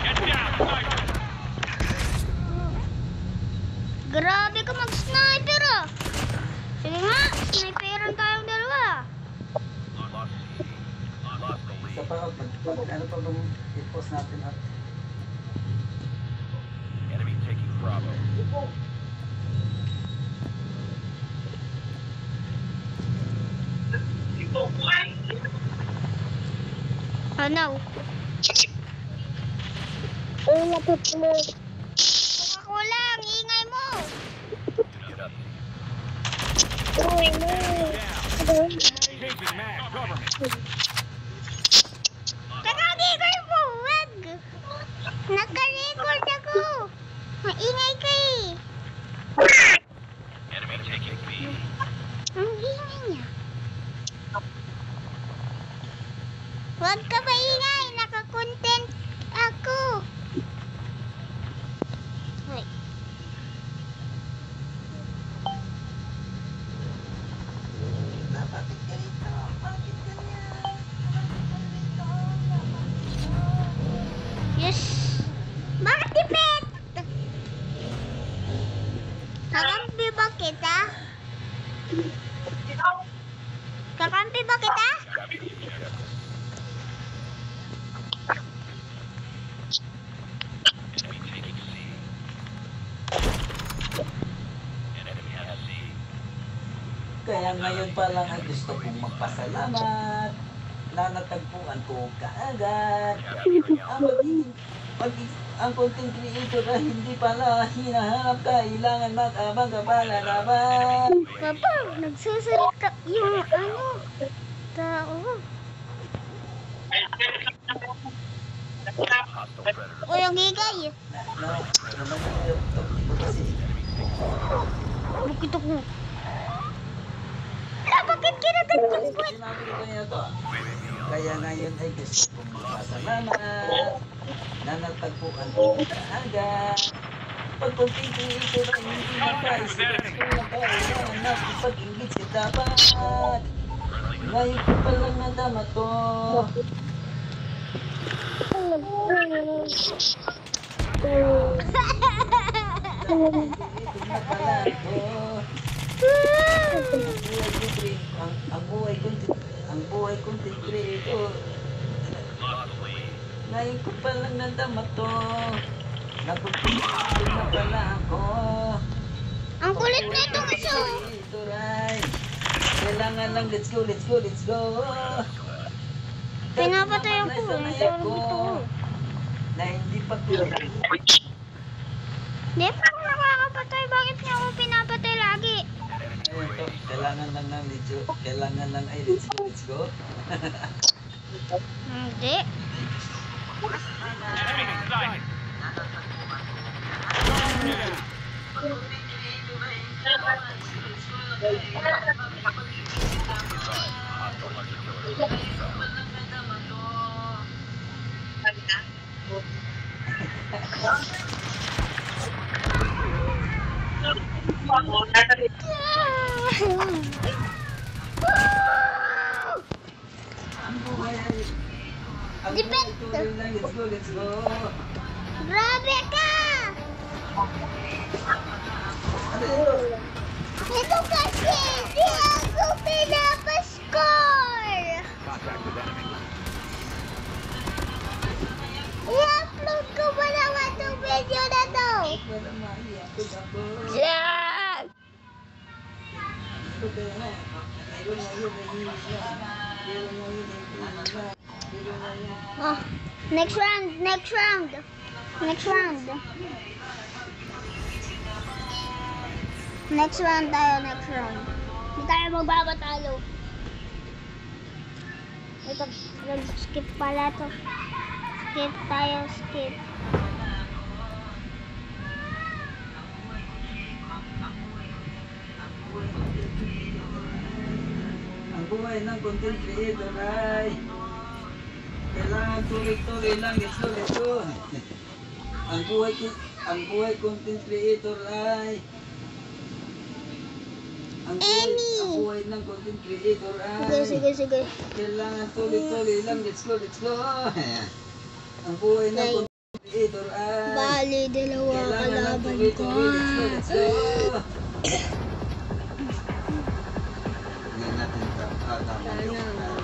Get down, sniper. Grabe ka mag-sniper ah. Sige nga, sniperan tayong dalawa. Lost the lead. Sa pa, ano pa bang i-post natin at Enemy taking Bravo. Oh no. Coca-Cola, ang ingay mo. Get up. Down. Changing mag. Cover me. Naka-record mo, wag. Naka-record ako. Maingay ka eh. Enemy taking B. Ang ingay niya. Huwag ka maingay, naka-content ako. Hoy. bakit ganito? Bakit ganyan? Yes. Bakit tipid? Kakampi ba kita? Kakampi ba kita? Capture the objective. Enemy taking C. Kaya ngayon pa lang ay gusto kong magpasalamat na natagpuan ko kaagad. Ang content creator na hindi pala hinahanap, kailangan mag-abang ka pala naman. Papa, nagsasalita yung ano, tao. Walang higay. Bakit ako? Bakit kinaganyan ko? Sinabi ko niya to. Kaya ngayon ay gusto kong magpasalamat na natagpuan ko kaagad. Pag content creator ay hindi makaisip ko kailangan natin pag-ingit si dapat. Ngayon ko palang nadama to. Ang buhay content creator. Ngayon ko palang nadama to. Nagpupilitin na pala ako. Ang kulit na itong iso. Kailangan lang, let's go. Pinapatayan ko. Sorry ito. Na hindi pa tuloy. Di pa ako nakakapatay. Bakit niya ako pinapatay lagi? Ayun to, kailangan lang ng litso. Kailangan lang ay let's go. Hindi. Enemy inside. Ang buhay ay... Ang Depende. buhay tuloy lang, let's go. Grabe ka! Ano yun? Ito kasi di ako pinapascore! I-upload ko ba naman itong video na to? Wala maiyak ko ako. Yeah! Ito kaya nga. Meron na yun, nahihiyak na. Meron na yun, nahihiyak na. Meron na yun. Oh, next round. Next round tayo, next round. Hindi tayo magbabatalo. Ito, skip pala to. Skip tayo. Ang buhay ng content creator ay kailangan tuloy-tuloy lang, let's go. Ang buhay content creator ay ang buhay ng content creator ay Sige. kailangan tuloy-tuloy lang, let's go. Ang buhay ng content creator ay Bali, dalawa kailangan lang kalaban ko. tuloy-tuloy, let's go. Hindi natin tama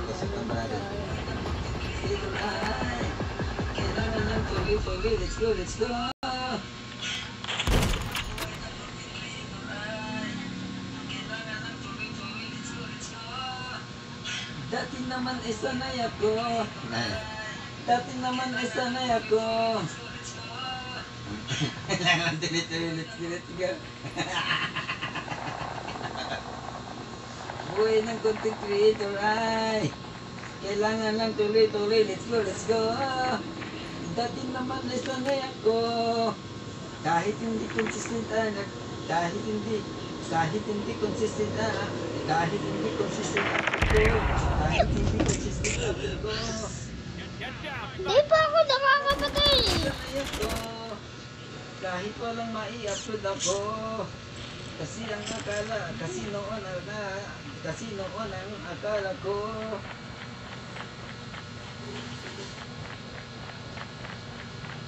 kasi kamarada. Kailangan lang tuloy-tuloy, let's go. Dati naman ay sanay ako. Kailangan tuloy-tuloy, let's go. Buhay ng content creator ay kailangan lang tuloy-tuloy, let's go. Dati naman ay sanay ako. Kahit hindi consistent kahit hindi consistent ako. Di pa ako nakakapatay. Sanay ako. Kahit walang mai-upload ako. Kasi noon ang akala ko.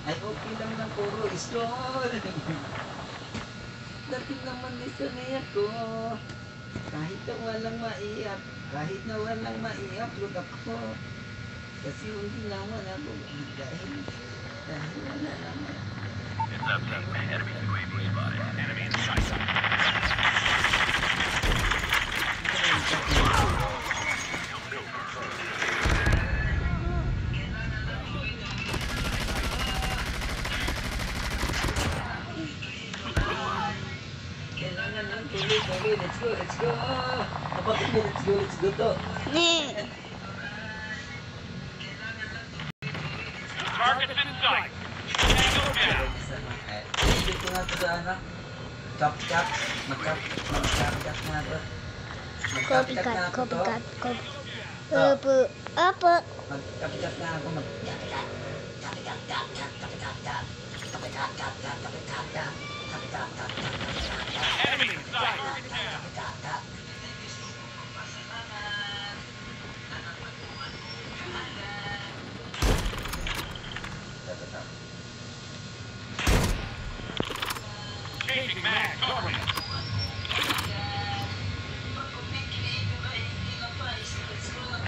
Ay okay lang na puro score. Dati naman ito na ako. Kahit na walang mai-upload ako. Kasi hindi naman ako dahil wala naman. It's up. Enemy UAV spotted. Enemy in sight. Kailangan ng tuloy. Let's go. Kapatid mo, let's go to. Target's in sight. Tango down. Dito nga ito sa anak. Copycat na ito. Copycat. Opo. Copycat na ako. Enemy in sight. Changing mag. Cover me.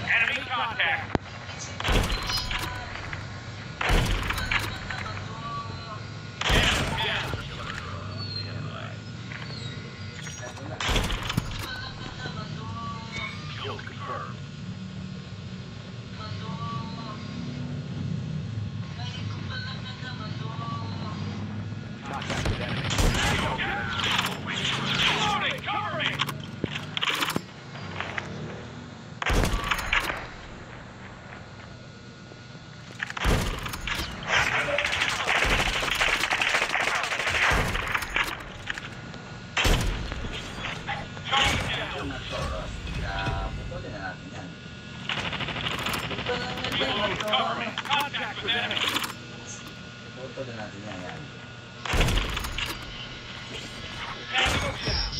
Enemy contact. Enemy down. Kill confirmed. Contact with enemy. Loading, cover me. Putulin na natin yan. Reloading, cover me. Contact with enemy. Putulin natin yan. Tango down.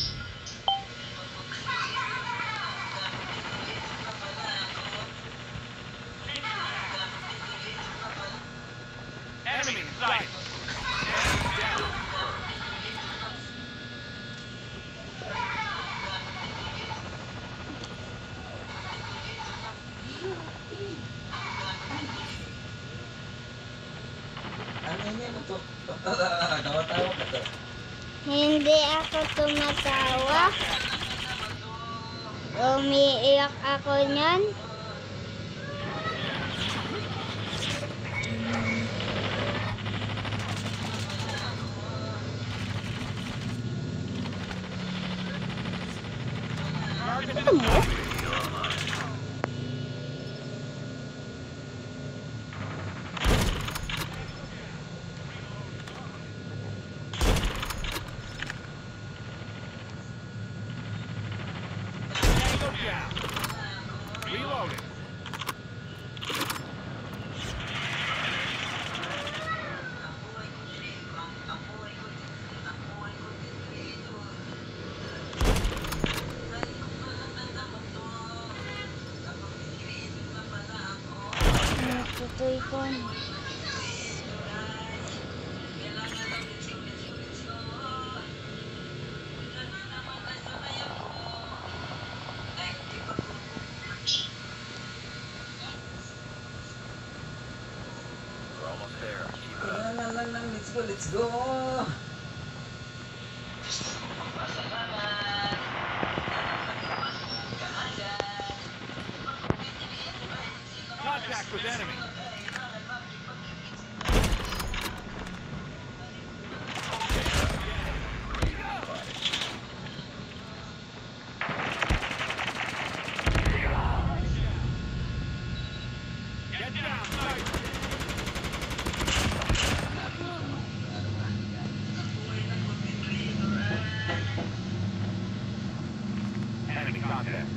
Enemy in sight. Down. Ano yun ito? Tawa-tawa ka to. Hindi ako tumatawa. Umiiyak ako niyan. Target Ito in mo? sight. Tango down. Reloading. Tutoy ko. We're almost there. Keep it up. Lang, let's go. Contact with enemy. Get down, sight. Enemy contact.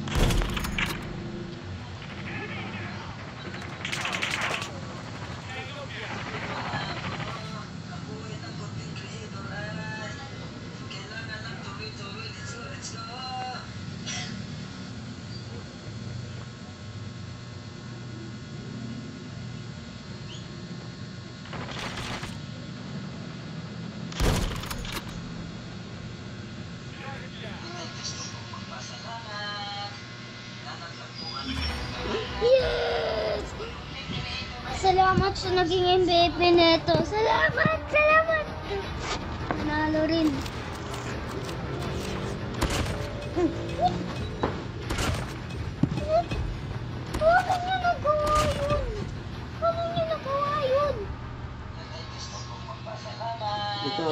Yes! Salamat sa naging MVP nito. Salamat! Nanalo rin.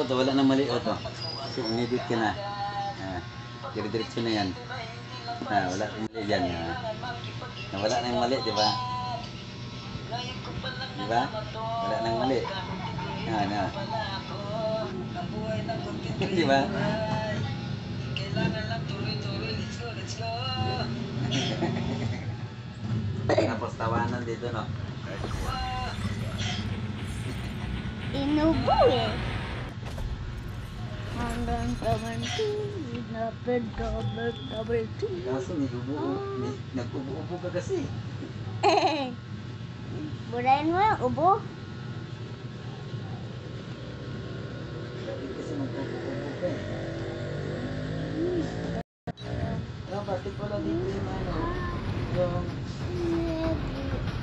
to, wala nang mali o to. Kasi umidit ka na. Dire-diretso na yan. Wala nang mali yan. Wala nang mali, di ba? Di ba? Wala nang mali. Di ba? Tapos tawanan dito, no? Inubo eh. Hanggang taman double two. Kaso nag-ubo ka kasi. Burahin mo yung ubo. Kasi nag-ubo ka eh. Bakit wala dito yung ano? Yung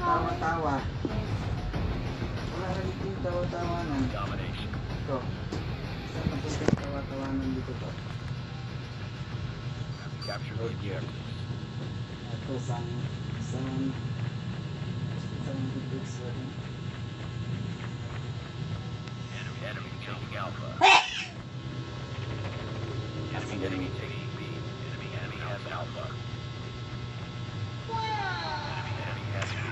tawa-tawa. Wala rin dito yung tawa-tawanan. Ito. Saan napunta yung tawa-tawanan dito to? Capture the objective. Ito, sang big swing. Enemy taking Alpha. Enemy taking B. Enemy has Alpha. Enemy has B.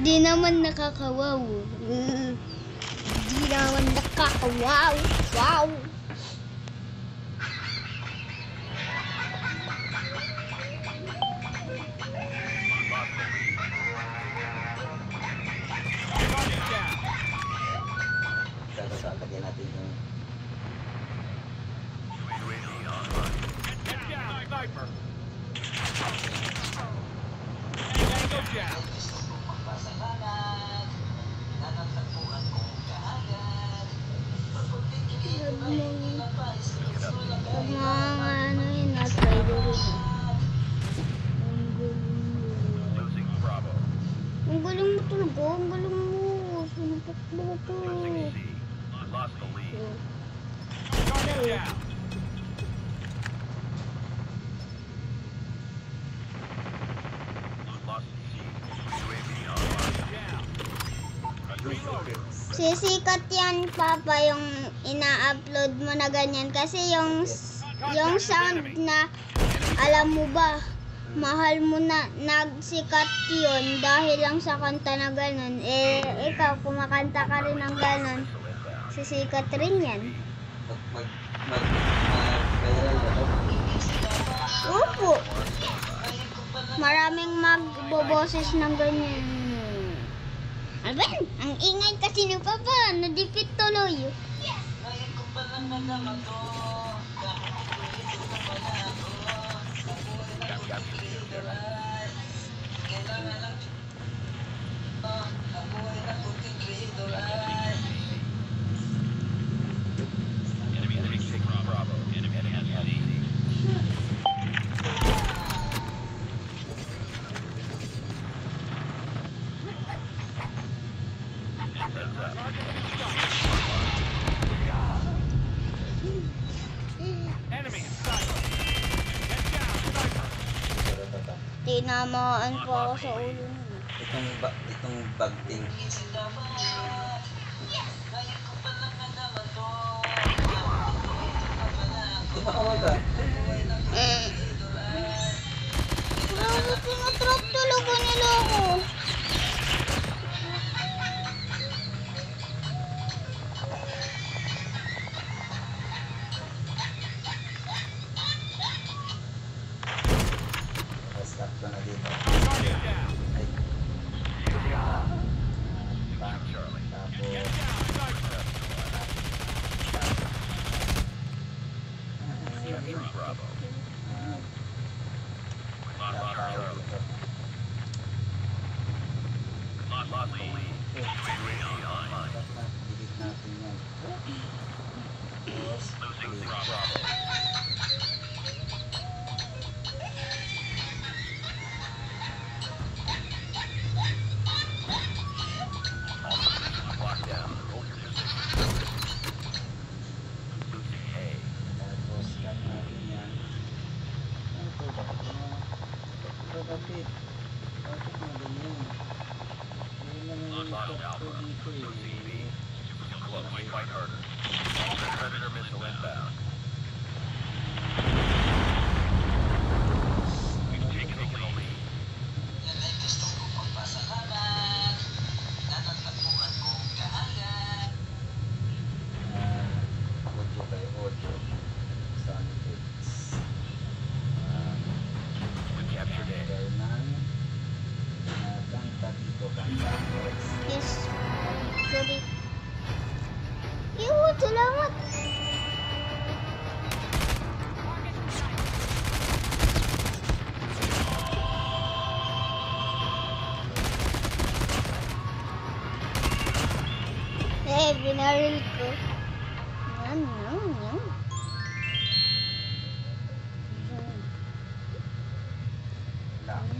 Di naman nakakawaw. Di naman nakakawaw. Wow. Lagyan natin yung UAV online. Get down, sniper. Go down. Pag mga ano yun, natry rin. Losing Bravo. Ang galing mo talaga, ang galing mo. Sinapak mo ko. Losing C. Lost the lead. Down. Lost C. UAV online. Down. Reloaded. Sisikat yan, Papa, yung ina-upload mo na ganyan. Kasi yung sound na, alam mo ba, mahal mo na nagsikat yun dahil lang sa kanta na ganun. Eh, ikaw, kumakanta ka rin ng ganun, sisikat rin yan. mag-viral ba ito? Opo. Maraming magboboses ng ganyan. Aben, ang ingay kasi ni Papa, nadipit tuloy. Enemy taking Bravo. Enemy has C. Enemy inside. Get down, sniper. Tinamaan po ako sa ulo niya. Itong bagting. Tumawa ka. Grabe, pinatrap talaga nila ako. Stop ka na dito. Target down. Ay, Charlie. tapos, Get down, sniper. Capture Bravo. Lost Charlie. Lost the lead. UAV online. delete natin yan. Losing Bravo. Lockdown. Hold your position. Losing A. Tapos, cut natin yan. fight harder. Predator missile inbound. We've taken the lead. Audio kayo, audio. Sound effects. We captured A. Kailangan kanta dito, kanta. Yes. Sorry. Yo, salamat. Binaril ko. Yan, yan, yan. Galag.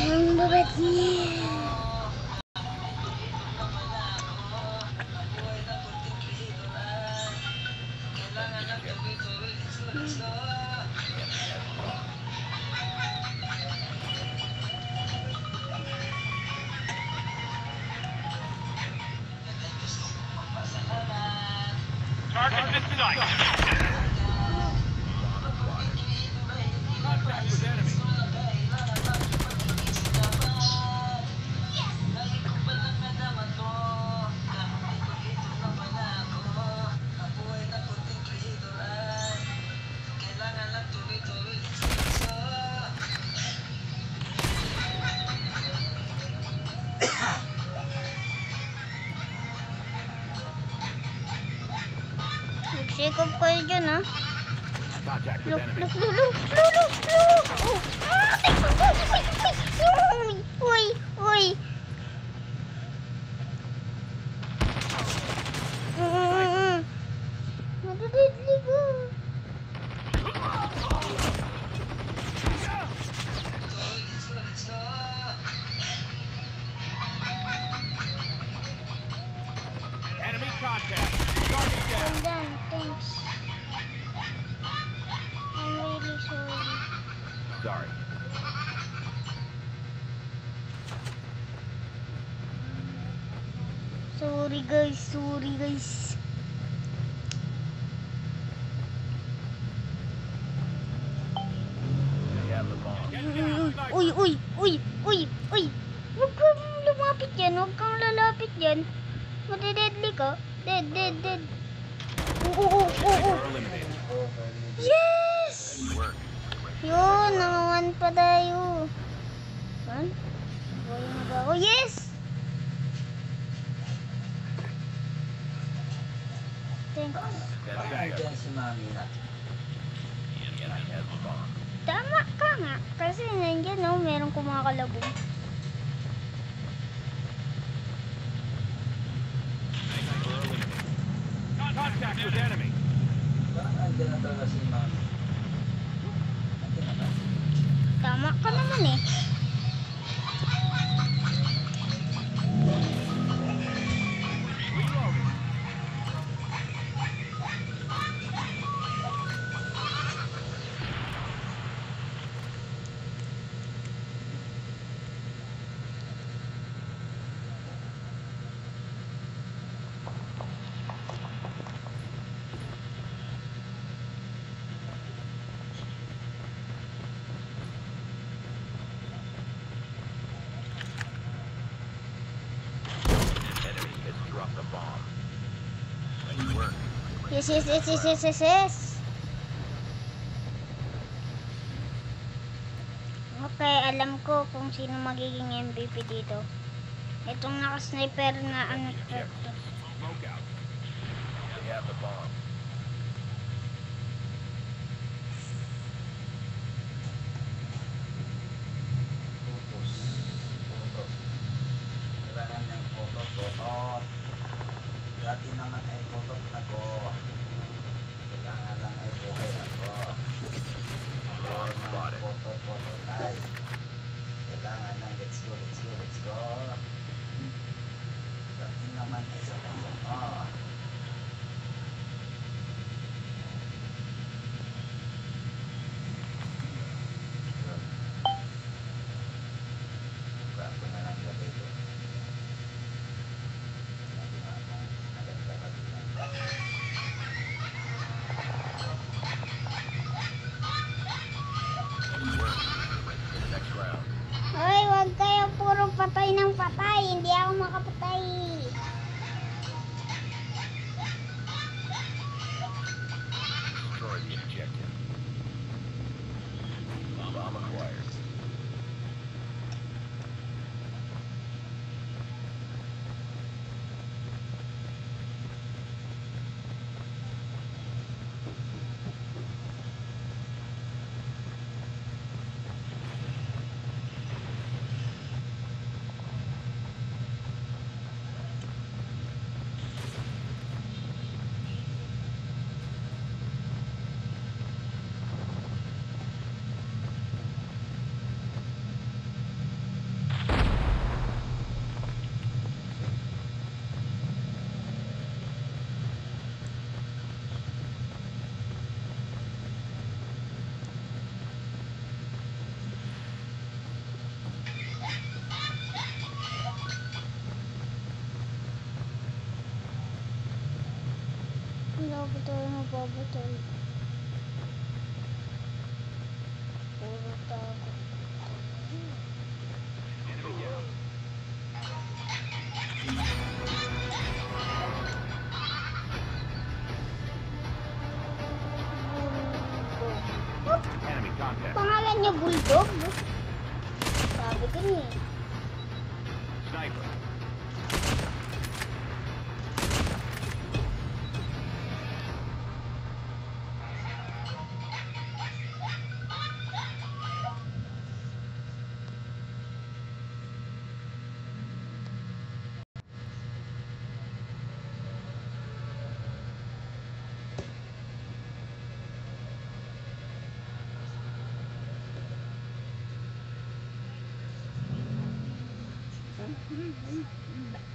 Ang babat niya. Target in sight. Contact with enemy. Nagsikap kayo dyan, ha? Contact with enemy. Oh. Uy. Madadidli ko. Enemy contact. Target down. I'm done, thanks. I'm really sorry. Sorry. Sorry guys. They have the bomb. Get down, sniper. Uy. Huwag kang lumapit yan. Huwag kang lalapit yan. Madededli ka. Dead. Oo. Eliminated. Yes! Good work. Yun, nangawan pa tayo. Saan? Buhay na ba ako? Yes! Thanks. 10 Diyan seconds. si Mami na. The enemy has the bomb. Tama ka nga. Kasi nandiyan, no, merong kumakalabog. Sniper eliminated. Contact with enemy. Bakit andyan na talaga si Mami? Andyan na ba? Tama ka naman eh. Reloading. Enemy has dropped the bomb. Nice work. Yes. Okay, alam ko kung sino magiging MVP dito. Itong naka-sniper na ano to. Smoke out. bomb. Putos. Putos. Kailangan ng putot. Dati naman ay putot ako. Kailangan lang ay buhay ako. Bomb spotted. Putot ay. Kailangan ng let's go. Dati naman ay sa putot. Ako na lang lagay ito. Sabi nga ako, naganda ka din lang. Ready for the next round. Hoy, wag kayo puro patay ng patay. Hindi ako makapatay. Destroy the objective. Bomb acquired. Hindi ako tayo mapabatay. Puro takot. Enemy down. Enemy contact. Pangalan niya Bulldog? Sabi ko niya. Sniper.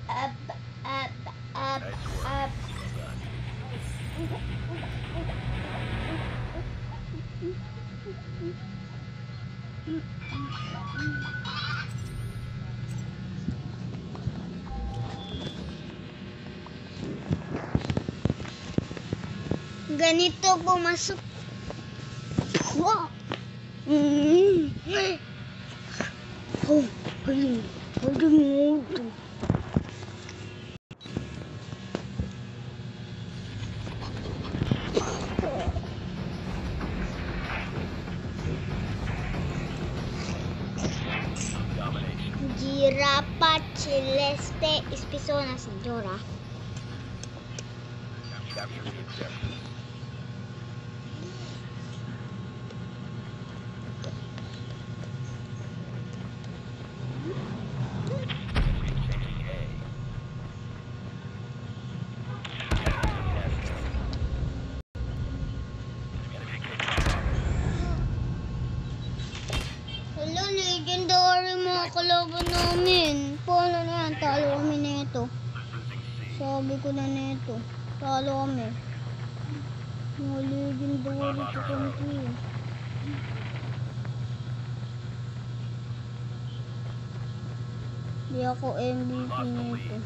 Up. Nice work. Up. Well done. Ganito pumasok. Wow. Oh, galing. Galing mo ito. Domination. Girapa Celeste Espizona Senyora. Capture the objective. Taking A. Enemy taking Hello, legendary mga kalaban namin. Paano na yan? Talo kami nito. losing C. Sabi ko na nito. Talo kami. Mga legendary ito kami. Di ako MVP nito.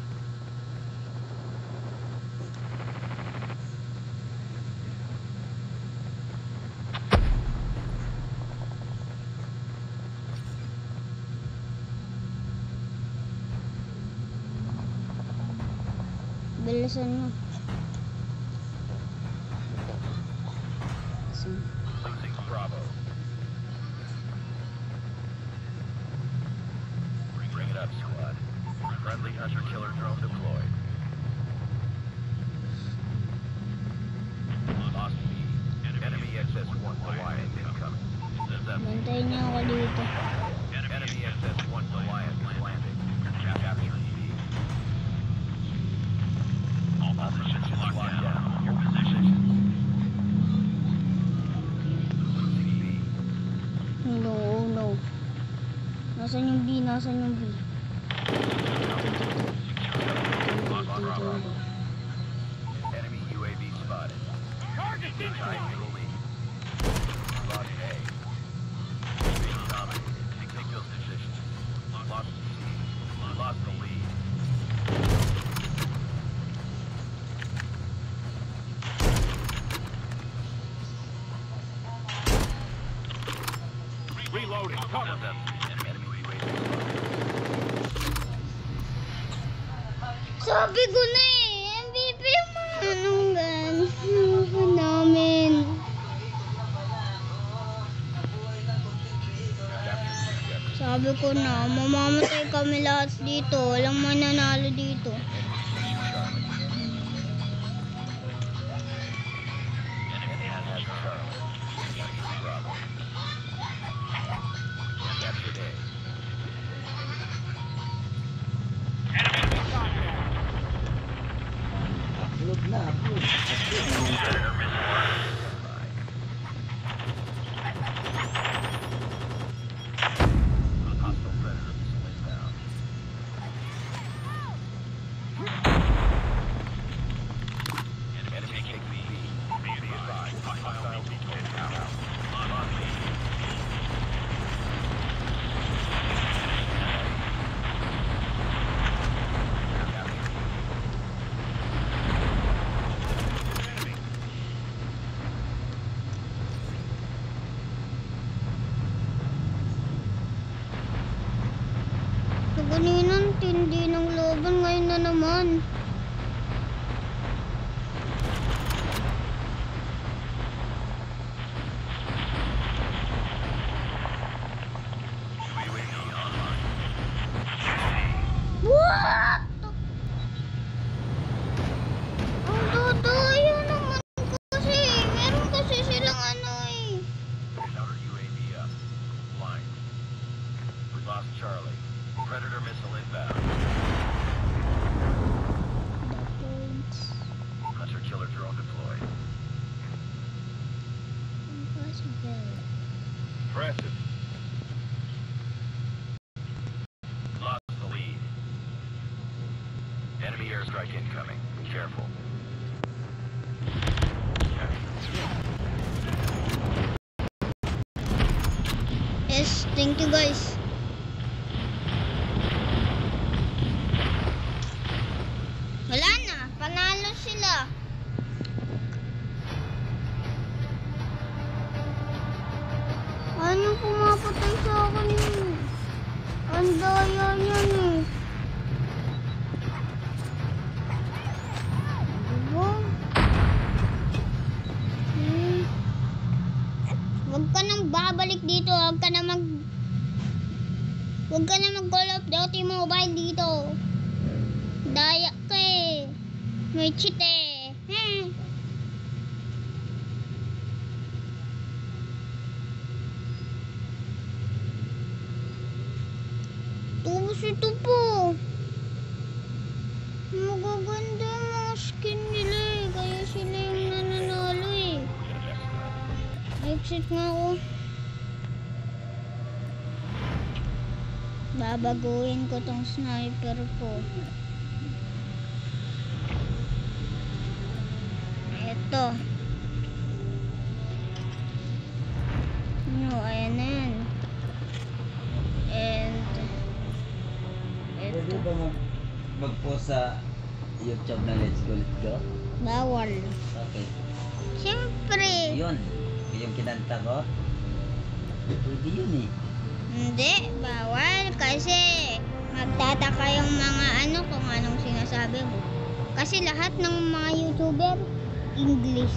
Bilisan mo. Losing Bravo. Bring it up, squad. Friendly hunter-killer drone deployed. Nasaan yung B? Enemy UAV spotted. Target Time destroyed. to the lead. Lost A. Being dominated. Take those positions. Lost C. Lost the lead. Reloading. Cover them. Enemy UAV spotted. Sabi ko na eh, MVP yung mga anong gan. Namin. Sabi ko na, mamamatay kami lahat dito. Walang mananalo dito. Enemy has Charlie. Bravo. Captured A. Enemy contact. Upload na, upload. Hostile predator missile inbound. Enemy take B. Be advised. Hostile deployed out. Lost B. Kanina ang tindi ng loban, ngayon na naman. What? Ang dodaya naman kasi. Meron kasi silang ano eh. Counter UAV up. Flying. We lost Charlie. Predator missile inbound. Hunter killer drone deployed. Impressive. Lost the lead. Enemy airstrike incoming. Be careful. Yes, thank you guys. Wala na, panalo sila. Ano pumapatay sa akin yun? Ang daya yan eh. Diba? Huwag ka nang babalik dito. Huwag ka na mag-Call of Duty Mobile dito. Daya ka eh. May cheat eh. Tapos ito po. Magaganda yung mga skin nila eh. Kaya sila yung nananalo eh. Exit nga ako. Babaguhin ko tong sniper ko. Ito. No, ayan na yan. And Pwede ito. ba mag-post sa YouTube na Let's Go? Bawal. Okay. Siyempre. Yun. Yung kinanta ko. Pwede yun eh. Hindi, bawal. Kasi magtataka yung mga ano kung anong sinasabi mo. Kasi lahat ng mga YouTuber, English.